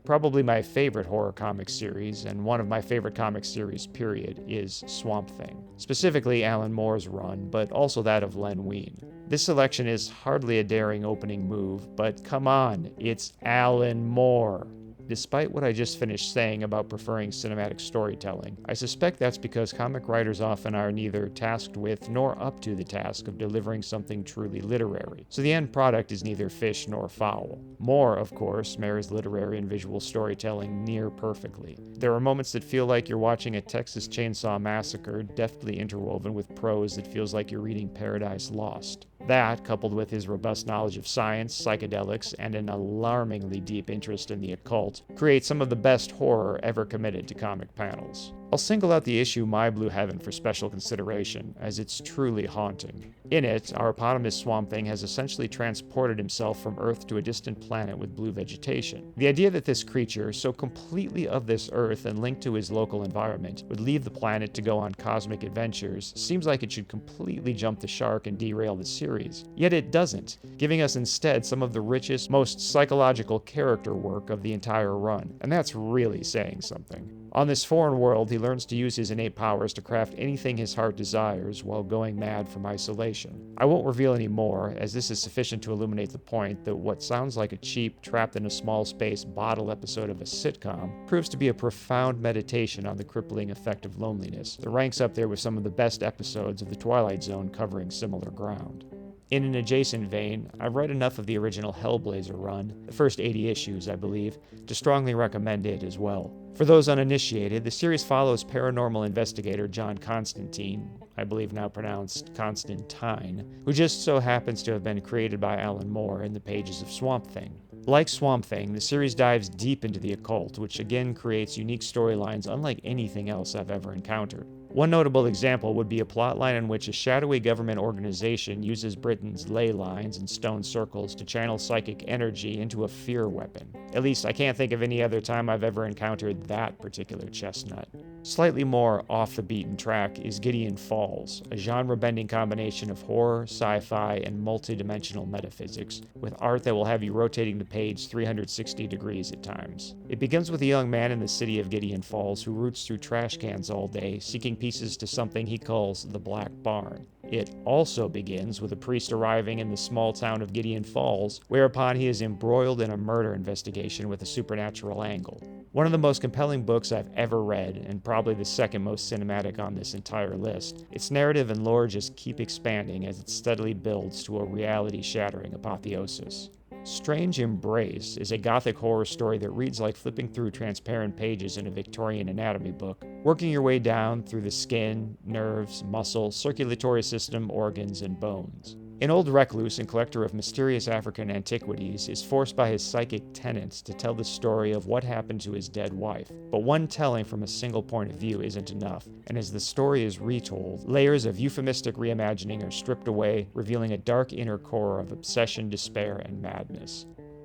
Probably my favorite horror comic series, and one of my favorite comic series period, is Swamp Thing. Specifically Alan Moore's run, but also that of Len Wein. This selection is hardly a daring opening move, but come on, it's Alan Moore. Despite what I just finished saying about preferring cinematic storytelling, I suspect that's because comic writers often are neither tasked with nor up to the task of delivering something truly literary, so the end product is neither fish nor fowl. Moore, of course, marries literary and visual storytelling near perfectly. There are moments that feel like you're watching a Texas Chainsaw Massacre, deftly interwoven with prose that feels like you're reading Paradise Lost. That, coupled with his robust knowledge of science, psychedelics, and an alarmingly deep interest in the occult, creates some of the best horror ever committed to comic panels. I'll single out the issue My Blue Heaven for special consideration, as it's truly haunting. In it, our eponymous Swamp Thing has essentially transported himself from Earth to a distant planet with blue vegetation. The idea that this creature, so completely of this Earth and linked to his local environment, would leave the planet to go on cosmic adventures seems like it should completely jump the shark and derail the series. Yet it doesn't, giving us instead some of the richest, most psychological character work of the entire run, and that's really saying something. On this foreign world, he learns to use his innate powers to craft anything his heart desires while going mad from isolation. I won't reveal any more, as this is sufficient to illuminate the point that what sounds like a cheap, trapped in a small space bottle episode of a sitcom proves to be a profound meditation on the crippling effect of loneliness that ranks up there with some of the best episodes of The Twilight Zone covering similar ground. In an adjacent vein, I've read enough of the original Hellblazer run, the first 80 issues, I believe, to strongly recommend it as well. For those uninitiated, the series follows paranormal investigator John Constantine, I believe now pronounced Constantine, who just so happens to have been created by Alan Moore in the pages of Swamp Thing. Like Swamp Thing, the series dives deep into the occult, which again creates unique storylines unlike anything else I've ever encountered. One notable example would be a plotline in which a shadowy government organization uses Britain's ley lines and stone circles to channel psychic energy into a fear weapon. At least I can't think of any other time I've ever encountered that particular chestnut. Slightly more off the beaten track is Gideon Falls, a genre-bending combination of horror, sci-fi, and multi-dimensional metaphysics, with art that will have you rotating the page 360 degrees at times. It begins with a young man in the city of Gideon Falls who roots through trash cans all day, seeking pieces to something he calls the Black Barn. It also begins with a priest arriving in the small town of Gideon Falls, whereupon he is embroiled in a murder investigation with a supernatural angle. One of the most compelling books I've ever read, and probably the second most cinematic on this entire list. Its narrative and lore just keep expanding as it steadily builds to a reality-shattering apotheosis. Strange Embrace is a gothic horror story that reads like flipping through transparent pages in a Victorian anatomy book, working your way down through the skin, nerves, muscle, circulatory system, organs, and bones. An old recluse and collector of mysterious African antiquities is forced by his psychic tenants to tell the story of what happened to his dead wife. But one telling from a single point of view isn't enough, and as the story is retold, layers of euphemistic reimagining are stripped away, revealing a dark inner core of obsession, despair, and madness.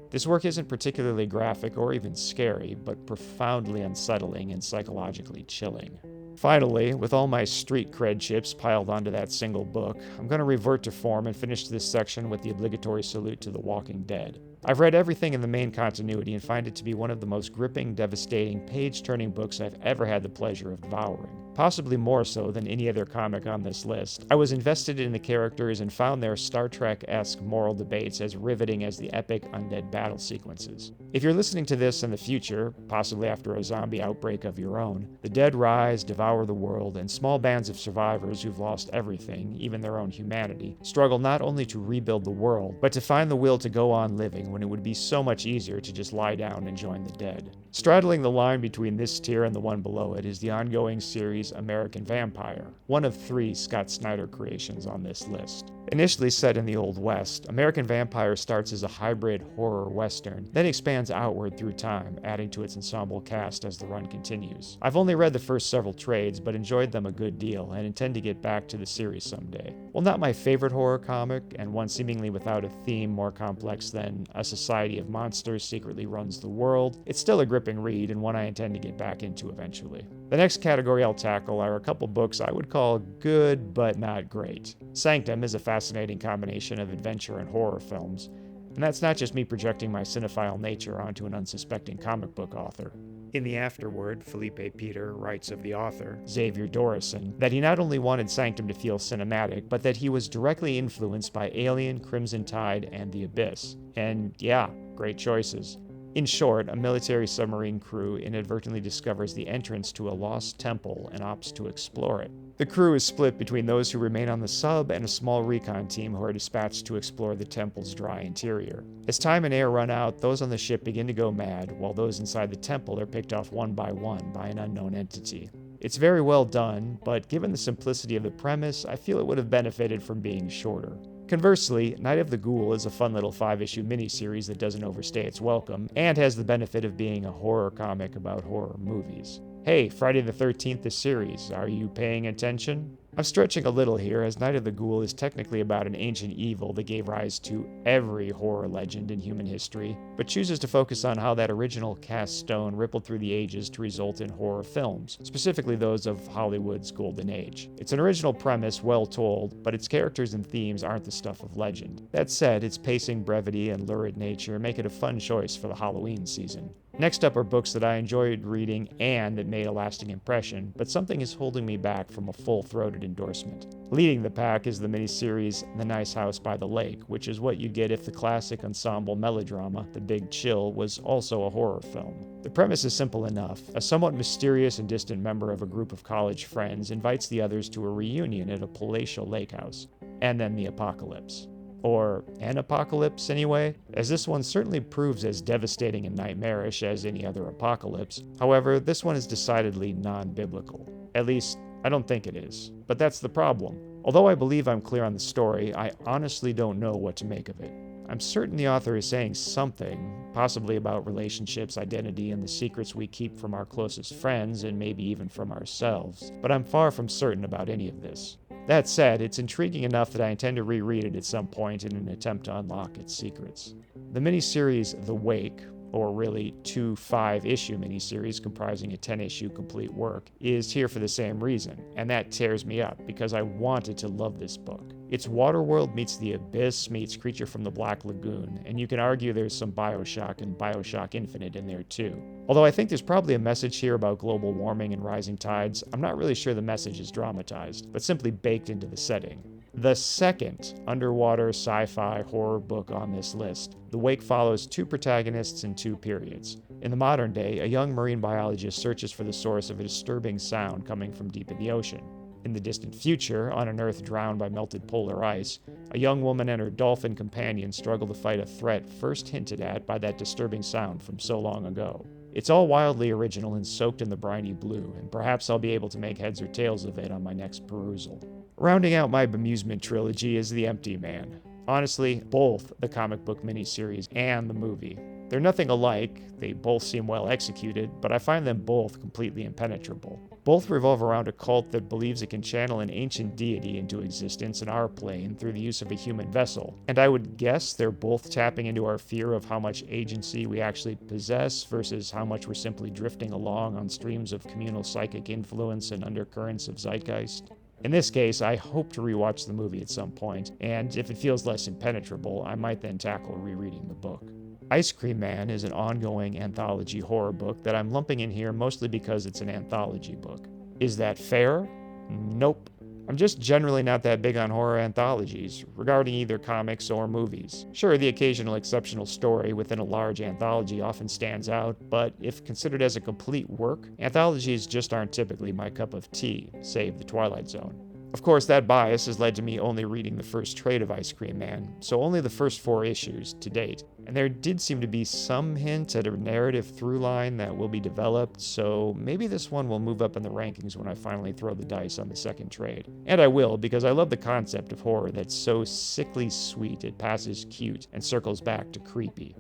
This work isn't particularly graphic or even scary, but profoundly unsettling and psychologically chilling. Finally, with all my street cred chips piled onto that single book, I'm going to revert to form and finish this section with the obligatory salute to The Walking Dead. I've read everything in the main continuity and find it to be one of the most gripping, devastating, page-turning books I've ever had the pleasure of devouring. Possibly more so than any other comic on this list. I was invested in the characters and found their Star Trek-esque moral debates as riveting as the epic Undead battle sequences. If you're listening to this in the future, possibly after a zombie outbreak of your own, the dead rise, devour the world, and small bands of survivors who've lost everything, even their own humanity, struggle not only to rebuild the world, but to find the will to go on living when it would be so much easier to just lie down and join the dead. Straddling the line between this tier and the one below it is the ongoing series American Vampire, one of 3 Scott Snyder creations on this list. Initially set in the Old West, American Vampire starts as a hybrid horror western, then expands outward through time, adding to its ensemble cast as the run continues. I've only read the first several trades, but enjoyed them a good deal, and intend to get back to the series someday. While not my favorite horror comic, and one seemingly without a theme more complex than a society of monsters secretly runs the world, it's still a gripping read and one I intend to get back into eventually. The next category I'll tackle are a couple books I would call good but not great. Sanctum is a fascinating combination of adventure and horror films, and that's not just me projecting my cinephile nature onto an unsuspecting comic book author. In the afterword, Felipe Peter writes of the author, Xavier Dorison, that he not only wanted Sanctum to feel cinematic, but that he was directly influenced by Alien, Crimson Tide, and The Abyss. And yeah, great choices. In short, a military submarine crew inadvertently discovers the entrance to a lost temple and opts to explore it. The crew is split between those who remain on the sub and a small recon team who are dispatched to explore the temple's dry interior. As time and air run out, those on the ship begin to go mad, while those inside the temple are picked off one by an unknown entity. It's very well done, but given the simplicity of the premise, I feel it would have benefited from being shorter. Conversely, Night of the Ghoul is a fun little 5-issue miniseries that doesn't overstay its welcome, and has the benefit of being a horror comic about horror movies. Hey, Friday the 13th, the series, are you paying attention? I'm stretching a little here, as Night of the Ghoul is technically about an ancient evil that gave rise to every horror legend in human history, but chooses to focus on how that original cast stone rippled through the ages to result in horror films, specifically those of Hollywood's golden age. It's an original premise, well told, but its characters and themes aren't the stuff of legend. That said, its pacing, brevity, and lurid nature make it a fun choice for the Halloween season. Next up are books that I enjoyed reading and that made a lasting impression, but something is holding me back from a full-throated endorsement. Leading the pack is the miniseries The Nice House by the Lake, which is what you'd get if the classic ensemble melodrama, The Big Chill, was also a horror film. The premise is simple enough. A somewhat mysterious and distant member of a group of college friends invites the others to a reunion at a palatial lake house. And then the apocalypse. Or an apocalypse, anyway, as this one certainly proves as devastating and nightmarish as any other apocalypse. However, this one is decidedly non-biblical. At least, I don't think it is. But that's the problem. Although I believe I'm clear on the story, I honestly don't know what to make of it. I'm certain the author is saying something, possibly about relationships, identity, and the secrets we keep from our closest friends, and maybe even from ourselves, but I'm far from certain about any of this. That said, it's intriguing enough that I intend to reread it at some point in an attempt to unlock its secrets. The miniseries The Wake, or really 2 5-issue miniseries comprising a 10-issue complete work, is here for the same reason, and that tears me up because I wanted to love this book. It's Waterworld meets The Abyss meets Creature from the Black Lagoon, and you can argue there's some Bioshock and Bioshock Infinite in there too. Although I think there's probably a message here about global warming and rising tides, I'm not really sure the message is dramatized, but simply baked into the setting. The second underwater sci-fi horror book on this list, The Wake follows 2 protagonists in 2 periods. In the modern day, a young marine biologist searches for the source of a disturbing sound coming from deep in the ocean. In the distant future, on an Earth drowned by melted polar ice, a young woman and her dolphin companion struggle to fight a threat first hinted at by that disturbing sound from so long ago. It's all wildly original and soaked in the briny blue, and perhaps I'll be able to make heads or tails of it on my next perusal. Rounding out my bemusement trilogy is The Empty Man. Honestly, both the comic book miniseries and the movie. They're nothing alike, they both seem well executed, but I find them both completely impenetrable. Both revolve around a cult that believes it can channel an ancient deity into existence in our plane through the use of a human vessel, and I would guess they're both tapping into our fear of how much agency we actually possess versus how much we're simply drifting along on streams of communal psychic influence and undercurrents of zeitgeist. In this case, I hope to rewatch the movie at some point, and if it feels less impenetrable, I might then tackle rereading the book. Ice Cream Man is an ongoing anthology horror book that I'm lumping in here mostly because it's an anthology book. Is that fair? Nope. I'm just generally not that big on horror anthologies, regarding either comics or movies. Sure, the occasional exceptional story within a large anthology often stands out, but if considered as a complete work, anthologies just aren't typically my cup of tea, save The Twilight Zone. Of course, that bias has led to me only reading the first trade of Ice Cream Man, so only the first 4 issues to date. And there did seem to be some hint at a narrative through line that will be developed, so maybe this one will move up in the rankings when I finally throw the dice on the second trade. And I will, because I love the concept of horror that's so sickly sweet it passes cute and circles back to creepy.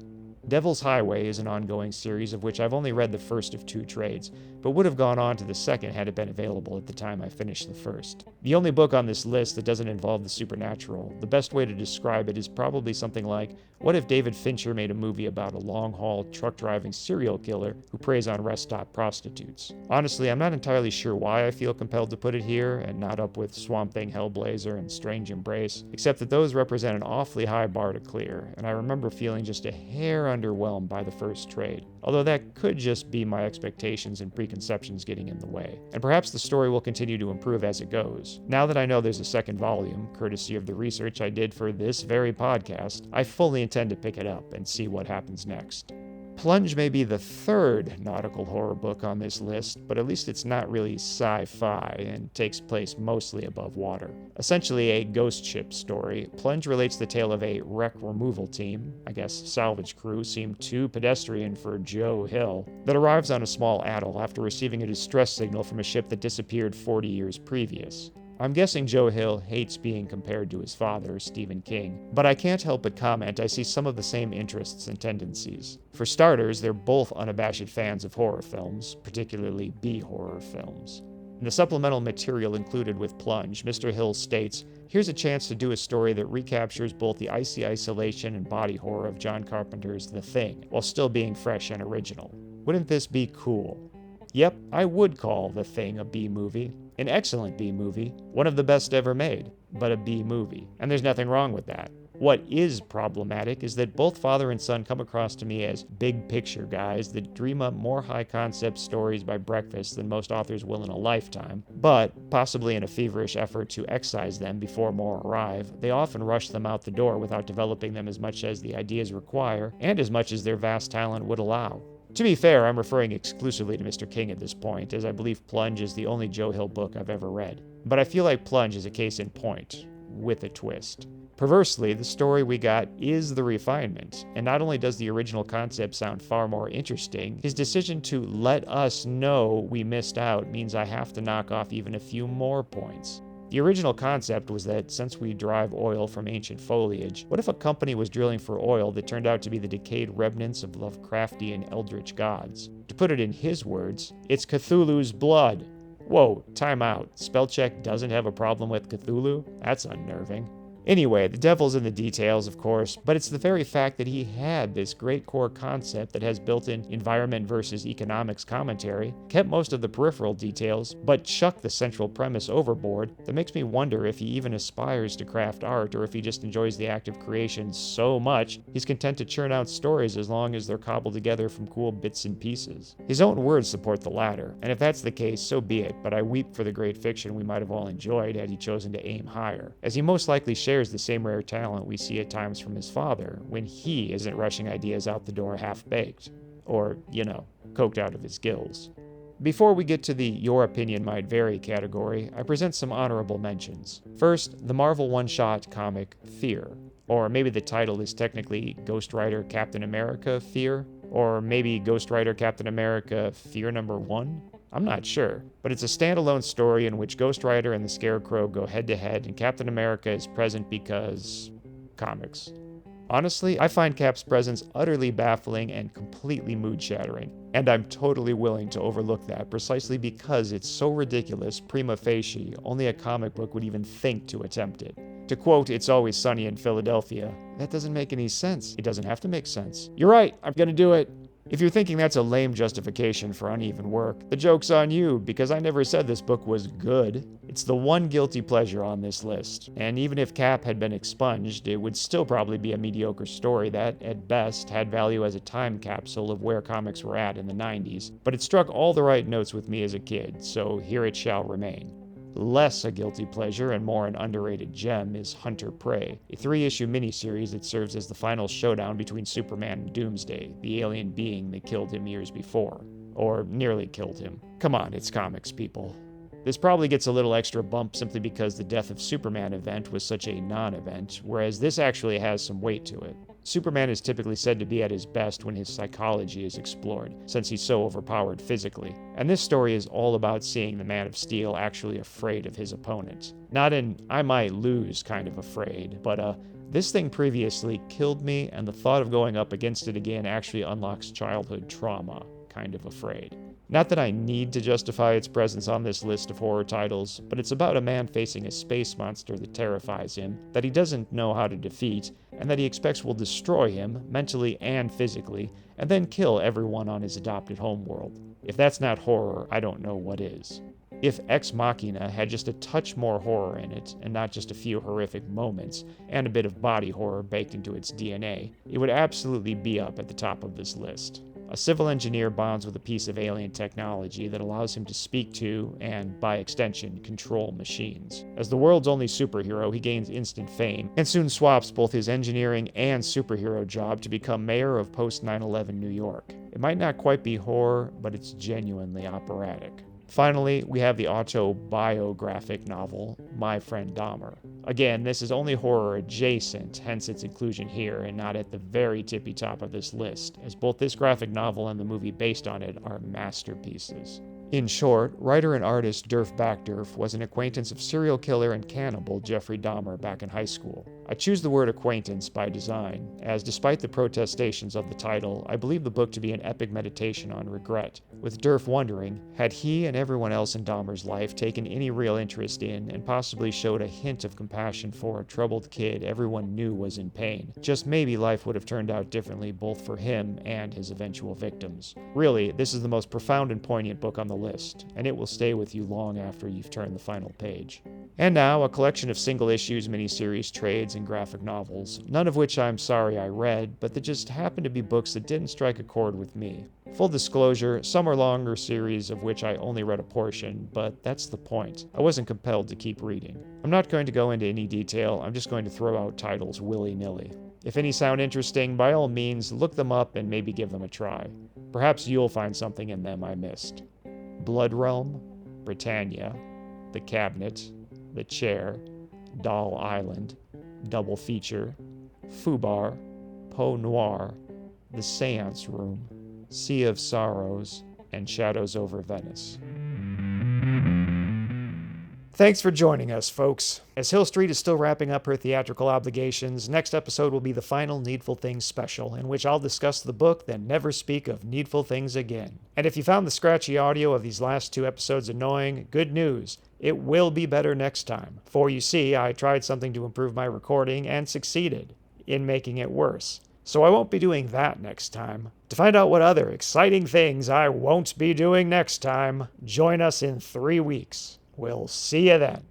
Devil's Highway is an ongoing series of which I've only read the first of 2 trades, but would have gone on to the second had it been available at the time I finished the first. The only book on this list that doesn't involve the supernatural, the best way to describe it is probably something like, what if David Fincher made a movie about a long-haul truck-driving serial killer who preys on rest stop prostitutes? Honestly, I'm not entirely sure why I feel compelled to put it here, and not up with Swamp Thing Hellblazer and Strange Embrace, except that those represent an awfully high bar to clear, and I remember feeling just a hair underwhelmed by the first trade, although that could just be my expectations and preconceptions getting in the way. And perhaps the story will continue to improve as it goes. Now that I know there's a second volume, courtesy of the research I did for this very podcast, I fully intend to pick it up and see what happens next. Plunge may be the 3rd nautical horror book on this list, but at least it's not really sci-fi and takes place mostly above water. Essentially a ghost ship story, Plunge relates the tale of a wreck removal team, I guess salvage crew seemed too pedestrian for Joe Hill, that arrives on a small atoll after receiving a distress signal from a ship that disappeared 40 years previous.
I'm guessing Joe Hill hates being compared to his father, Stephen King, but I can't help but comment I see some of the same interests and tendencies. For starters, they're both unabashed fans of horror films, particularly B-horror films. In the supplemental material included with Plunge, Mr. Hill states, "Here's a chance to do a story that recaptures both the icy isolation and body horror of John Carpenter's The Thing, while still being fresh and original. Wouldn't this be cool?" Yep, I would call The Thing a B-movie. An excellent B-movie, one of the best ever made, but a B-movie. And there's nothing wrong with that. What is problematic is that both father and son come across to me as big-picture guys that dream up more high-concept stories by breakfast than most authors will in a lifetime, but, possibly in a feverish effort to excise them before more arrive, they often rush them out the door without developing them as much as the ideas require and as much as their vast talent would allow. To be fair, I'm referring exclusively to Mr. King at this point, as I believe Plunge is the only Joe Hill book I've ever read. But I feel like Plunge is a case in point, with a twist. Perversely, the story we got is the refinement, and not only does the original concept sound far more interesting, his decision to let us know we missed out means I have to knock off even a few more points. The original concept was that since we derive oil from ancient foliage, what if a company was drilling for oil that turned out to be the decayed remnants of Lovecraftian eldritch gods? To put it in his words, it's Cthulhu's blood. Whoa, time out. Spellcheck doesn't have a problem with Cthulhu? That's unnerving. Anyway, the devil's in the details, of course, but it's the very fact that he had this great core concept that has built-in environment versus economics commentary, kept most of the peripheral details, but chucked the central premise overboard, that makes me wonder if he even aspires to craft art or if he just enjoys the act of creation so much he's content to churn out stories as long as they're cobbled together from cool bits and pieces. His own words support the latter, and if that's the case, so be it, but I weep for the great fiction we might have all enjoyed had he chosen to aim higher, as he most likely shares the same rare talent we see at times from his father when he isn't rushing ideas out the door half-baked. Or, coked out of his gills. Before we get to the your opinion might vary category, I present some honorable mentions. First, the Marvel one-shot comic Fear. Or maybe the title is technically Ghost Rider Captain America Fear? Or maybe Ghost Rider Captain America Fear number 1? I'm not sure, but it's a standalone story in which Ghost Rider and the Scarecrow go head-to-head and Captain America is present because... comics. Honestly, I find Cap's presence utterly baffling and completely mood-shattering, and I'm totally willing to overlook that precisely because it's so ridiculous prima facie only a comic book would even think to attempt it. To quote It's Always Sunny in Philadelphia, that doesn't make any sense. It doesn't have to make sense. You're right, I'm gonna do it. If you're thinking that's a lame justification for uneven work, the joke's on you, because I never said this book was good. It's the one guilty pleasure on this list, and even if Cap had been expunged, it would still probably be a mediocre story that, at best, had value as a time capsule of where comics were at in the 90s, but it struck all the right notes with me as a kid, so here it shall remain. Less a guilty pleasure and more an underrated gem is Hunter Prey, a 3-issue miniseries that serves as the final showdown between Superman and Doomsday, the alien being that killed him years before. Or nearly killed him. Come on, it's comics, people. This probably gets a little extra bump simply because the Death of Superman event was such a non-event, whereas this actually has some weight to it. Superman is typically said to be at his best when his psychology is explored, since he's so overpowered physically. And this story is all about seeing the Man of Steel actually afraid of his opponent. Not an I might lose kind of afraid, but this thing previously killed me and the thought of going up against it again actually unlocks childhood trauma kind of afraid. Not that I need to justify its presence on this list of horror titles, but it's about a man facing a space monster that terrifies him, that he doesn't know how to defeat, and that he expects will destroy him, mentally and physically, and then kill everyone on his adopted homeworld. If that's not horror, I don't know what is. If Ex Machina had just a touch more horror in it, and not just a few horrific moments, and a bit of body horror baked into its DNA, it would absolutely be up at the top of this list. A civil engineer bonds with a piece of alien technology that allows him to speak to, and by extension, control machines. As the world's only superhero, he gains instant fame, and soon swaps both his engineering and superhero job to become mayor of post-9/11 New York. It might not quite be horror, but it's genuinely operatic. Finally, we have the autobiographic novel, My Friend Dahmer. Again, this is only horror adjacent, hence its inclusion here and not at the very tippy top of this list, as both this graphic novel and the movie based on it are masterpieces. In short, writer and artist Derf Backderf was an acquaintance of serial killer and cannibal Jeffrey Dahmer back in high school. I choose the word acquaintance by design, as despite the protestations of the title, I believe the book to be an epic meditation on regret, with Derf wondering, had he and everyone else in Dahmer's life taken any real interest in and possibly showed a hint of compassion for a troubled kid everyone knew was in pain, just maybe life would have turned out differently both for him and his eventual victims. Really, this is the most profound and poignant book on the list, and it will stay with you long after you've turned the final page. And now, a collection of single issues, miniseries, trades, and graphic novels, none of which I'm sorry I read, but that just happened to be books that didn't strike a chord with me. Full disclosure, some are longer series of which I only read a portion, but that's the point. I wasn't compelled to keep reading. I'm not going to go into any detail, I'm just going to throw out titles willy-nilly. If any sound interesting, by all means, look them up and maybe give them a try. Perhaps you'll find something in them I missed. Blood Realm, Britannia, The Cabinet, The Chair, Doll Island, Double Feature, Fubar, Peau Noir, The Seance Room, Sea of Sorrows, and Shadows over Venice.
Thanks for joining us, folks. As Hill Street is still wrapping up her theatrical obligations, next episode will be the final Needful Things special, in which I'll discuss the book, then never speak of Needful Things again. And if you found the scratchy audio of these last 2 episodes annoying, good news. It will be better next time. For you see, I tried something to improve my recording and succeeded in making it worse. So I won't be doing that next time. To find out what other exciting things I won't be doing next time, join us in 3 weeks. We'll see you then.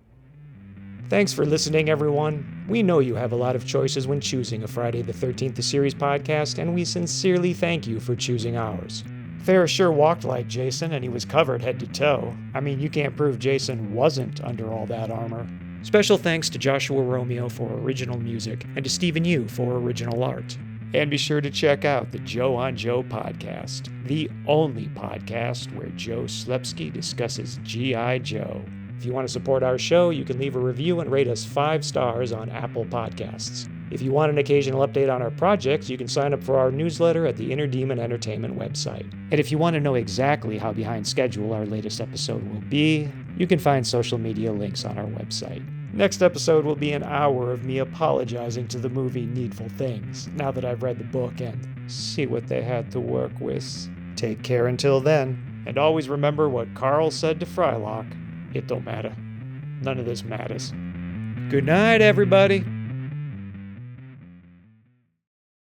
Thanks for listening, everyone. We know you have a lot of choices when choosing a Friday the 13th the Series podcast, and we sincerely thank you for choosing ours. Ferris sure walked like Jason, and he was covered head to toe. I mean, you can't prove Jason wasn't under all that armor. Special thanks to Joshua Romeo for original music, and to Stephen Yu for original art. And be sure to check out the Joe on Joe podcast, the only podcast where Joe Slepsky discusses G.I. Joe. If you want to support our show, you can leave a review and rate us 5 stars on Apple Podcasts. If you want an occasional update on our projects, you can sign up for our newsletter at the Inner Demon Entertainment website. And if you want to know exactly how behind schedule our latest episode will be, you can find social media links on our website. Next episode will be an hour of me apologizing to the movie Needful Things, now that I've read the book and see what they had to work with. Take care until then, and always remember what Carl said to Frylock. It don't matter. None of this matters. Good night, everybody.